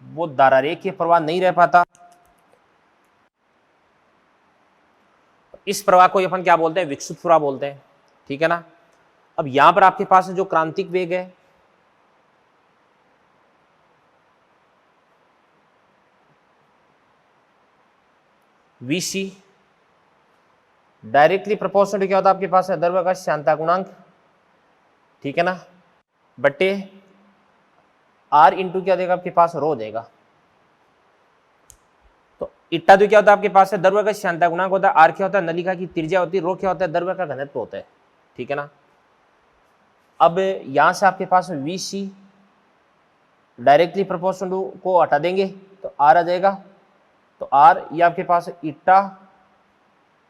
वो धारारेखीय प्रवाह नहीं रह पाता। इस प्रवाह को अपन क्या बोलते हैं, विक्षुब्ध प्रवाह बोलते हैं, ठीक है ना। अब यहां पर आपके पास जो क्रांतिक वेग है Vc डायरेक्टली प्रोपोर्शनल क्या होता है आपके पास है, द्रव्य का श्यानता गुणांक, ठीक है ना, बट्टे R इंटू क्या देगा आपके पास, रो देगा। तो इट्टा तो क्या होता है आपके पास है, द्रव्य का श्यानता गुणांक होता है, R क्या होता है, नलिका की त्रिज्या होती है, रो क्या होता है, द्रव्य का घनत्व होता है, ठीक है ना। अब यहां से आपके पास Vc डायरेक्टली प्रोपोर्शनल को हटा देंगे तो R आ जाएगा। तो R ये आपके पास इट्टा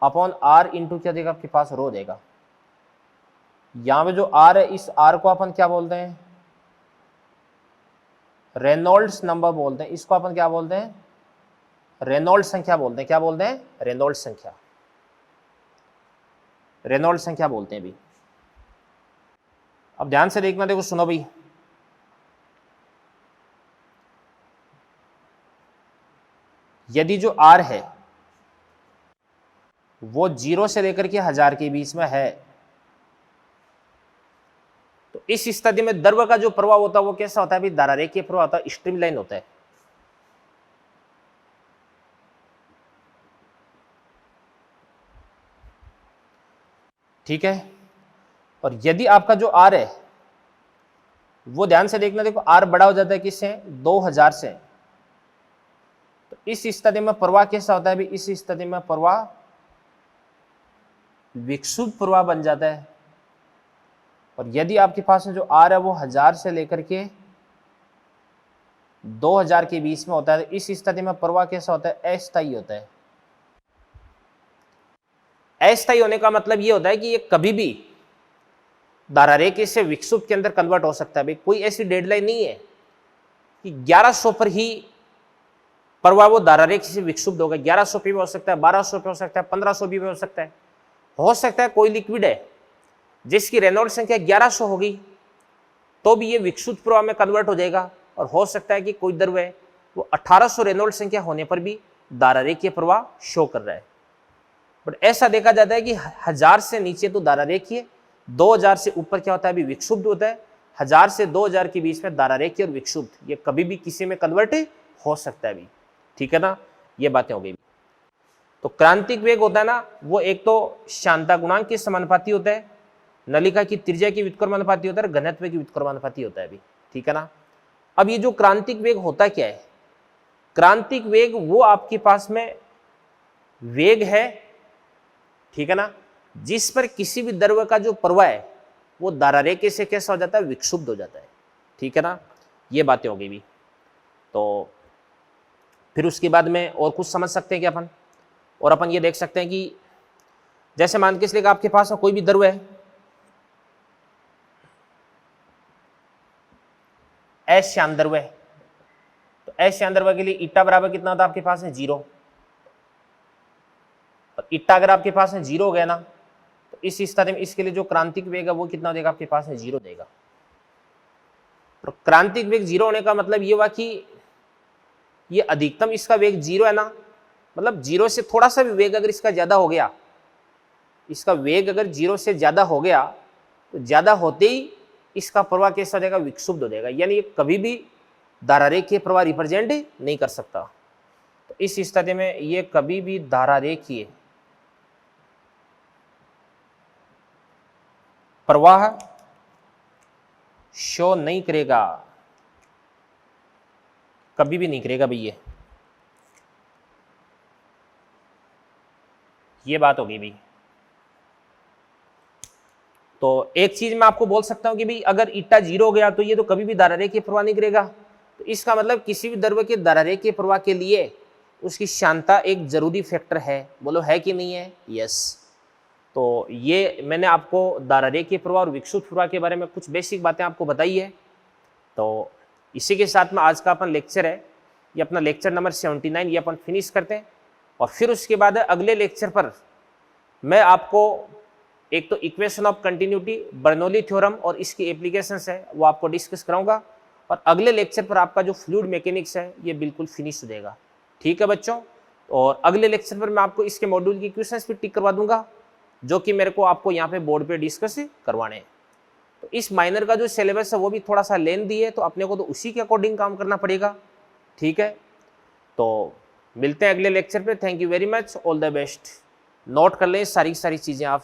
अपॉन R इंटू क्या देगा आपके पास, रो देगा। यहां पे जो R है इस R को अपन क्या बोलते हैं, रेनॉल्ड्स नंबर बोलते हैं। इसको अपन क्या बोलते हैं, रेनॉल्ड्स संख्या बोलते हैं। क्या बोलते हैं, रेनॉल्ड्स संख्या, रेनॉल्ड्स संख्या बोलते हैं भी। अब ध्यान से देखना, देखो सुनो भाई, यदि जो R है वो 0 से लेकर के 1000 के बीच में है तो इस स्थिति में द्रव्य का जो प्रवाह होता है वो कैसा होता है, अभी धारारेखीय प्रवाह होता है, स्ट्रीमलाइन होता है। ठीक है। और यदि आपका जो आर है वो ध्यान से देखना, देखो आर बड़ा हो जाता है किससे, 2000 से। तो इस स्थिति में प्रवाह कैसा होता है अभी, इस स्थिति में प्रवाह विक्षुब्ध प्रवाह बन जाता है। और यदि आपके पास में जो आर है वो 1000 से लेकर के 2000 के बीच में होता है, तो इस स्थिति में प्रवाह कैसा होता है, अस्थायी होता है। अस्थायी होने का मतलब ये होता है कि ये कभी भी धारा रेखा से विक्षुब्ध के अंदर कन्वर्ट हो सकता है। भाई कोई ऐसी डेडलाइन नहीं है कि 1100 पर ही प्रवाह वो धारा रेखा से विक्षुब्ध होगा। 1100 पे भी हो सकता है, 1200 पे हो सकता है, 1500 भी हो सकता है। हो सकता है कोई लिक्विड है जिसकी रेनॉल्ड संख्या 1100 होगी तो भी ये विक्षुब्ध प्रवाह में कन्वर्ट हो जाएगा। और हो सकता है कि कोई द्रव है वो 1800 रेनॉल्ड संख्या होने पर भी धारा रेखीय प्रवाह शो कर रहा है। बट ऐसा देखा जाता है कि 1000 से नीचे तो धारा रेखीय, 2000 से ऊपर क्या होता है अभी विक्षुब्ध होता है। 1000 से 2000 के बीच में धारा रेखीय और विक्षुब्ध ये कभी भी किसी में कन्वर्ट हो सकता है अभी, ठीक है ना। ये बातें हो गई। तो क्रांतिक वेग होता है ना, वो एक तो शांता गुणांक के समानुपाती होता है, नलिका की त्रिज्या की व्युत्क्रमानुपाती होता है, घनत्व की व्युत्क्रमानुपाती होता है अभी, ठीक है ना। अब ये जो क्रांतिक वेग होता क्या है, क्रांतिक वेग वो आपके पास में वेग है, ठीक है ना, जिस पर किसी भी द्रव का जो प्रवाह है वो धारा रेखा से कैसा हो जाता है, विक्षुब्ध हो जाता है, ठीक है ना। ये बातें हो गई भी। तो फिर उसके बाद में और कुछ समझ सकते हैं कि अपन, और अपन ये देख सकते हैं कि जैसे मान के चलिए आपके पास कोई भी द्रव है, अश्यान द्रव है, तो अश्यान द्रव के लिए ईटा बराबर कितना होता है आपके पास है 0। और ईटा अगर आपके पास है 0 हो गया ना, तो इस स्थिति में इसके लिए जो क्रांतिक वेग है वो कितना हो जाएगा आपके पास है 0 देगा। तो क्रांतिक वेग 0 होने का मतलब ये हुआ कि ये अधिकतम इसका वेग 0 है ना, मतलब 0 से थोड़ा सा भी वेग अगर इसका ज्यादा हो गया, इसका वेग अगर 0 से ज्यादा हो गया तो ज्यादा होते ही इसका प्रवाह कैसा हो जाएगा, विक्षुब्ध हो जाएगा। यानी ये कभी भी धारा रेखीय प्रवाह रिप्रेजेंट नहीं कर सकता। तो इस स्थिति में ये कभी भी धारा रेखीय प्रवाह शो नहीं करेगा, कभी भी नहीं करेगा भाई। ये बात होगी भाई। तो एक चीज मैं आपको बोल सकता हूं कि भाई अगर ईटा 0 हो गया तो ये तो कभी भी धारा रेखीय प्रवाह नहीं करेगा। तो इसका मतलब किसी भी द्रव के धारा रेखीय प्रवाह के लिए उसकी शांता एक जरूरी फैक्टर है। बोलो है कि नहीं है? यस। तो ये मैंने आपको धारा रेखीय प्रवाह और विक्षुब्ध प्रवाह के बारे में कुछ बेसिक बातें आपको बताई है। तो इसी के साथ में आज का अपन लेक्चर है, ये अपना लेक्चर नंबर 79 ये अपन फिनिश करते हैं। और फिर उसके बाद अगले लेक्चर पर मैं आपको एक तो equation of continuity, Bernoulli theorem और इसकी एप्लीकेशंस है वो आपको डिस्कस कराऊंगा। और अगले लेक्चर पर आपका जो फ्लूइड मैकेनिक्स है ये बिल्कुल फिनिश हो जाएगा, ठीक है बच्चों। और अगले लेक्चर पर मैं आपको इसके मॉड्यूल की क्वेश्चंस भी टिक करवा दूंगा जो कि मेरे को आपको यहाँ पे बोर्ड पे डिस्कस करवाने हैं। तो इस माइनर का जो सिलेबस है वो भी थोड़ा सा लेंथी है, तो अपने को तो उसी के अकॉर्डिंग काम करना पड़ेगा, ठीक है। तो मिलते हैं अगले लेक्चर पे। Thank you very much, all the best. Note कर लें सारी चीज़ें आप।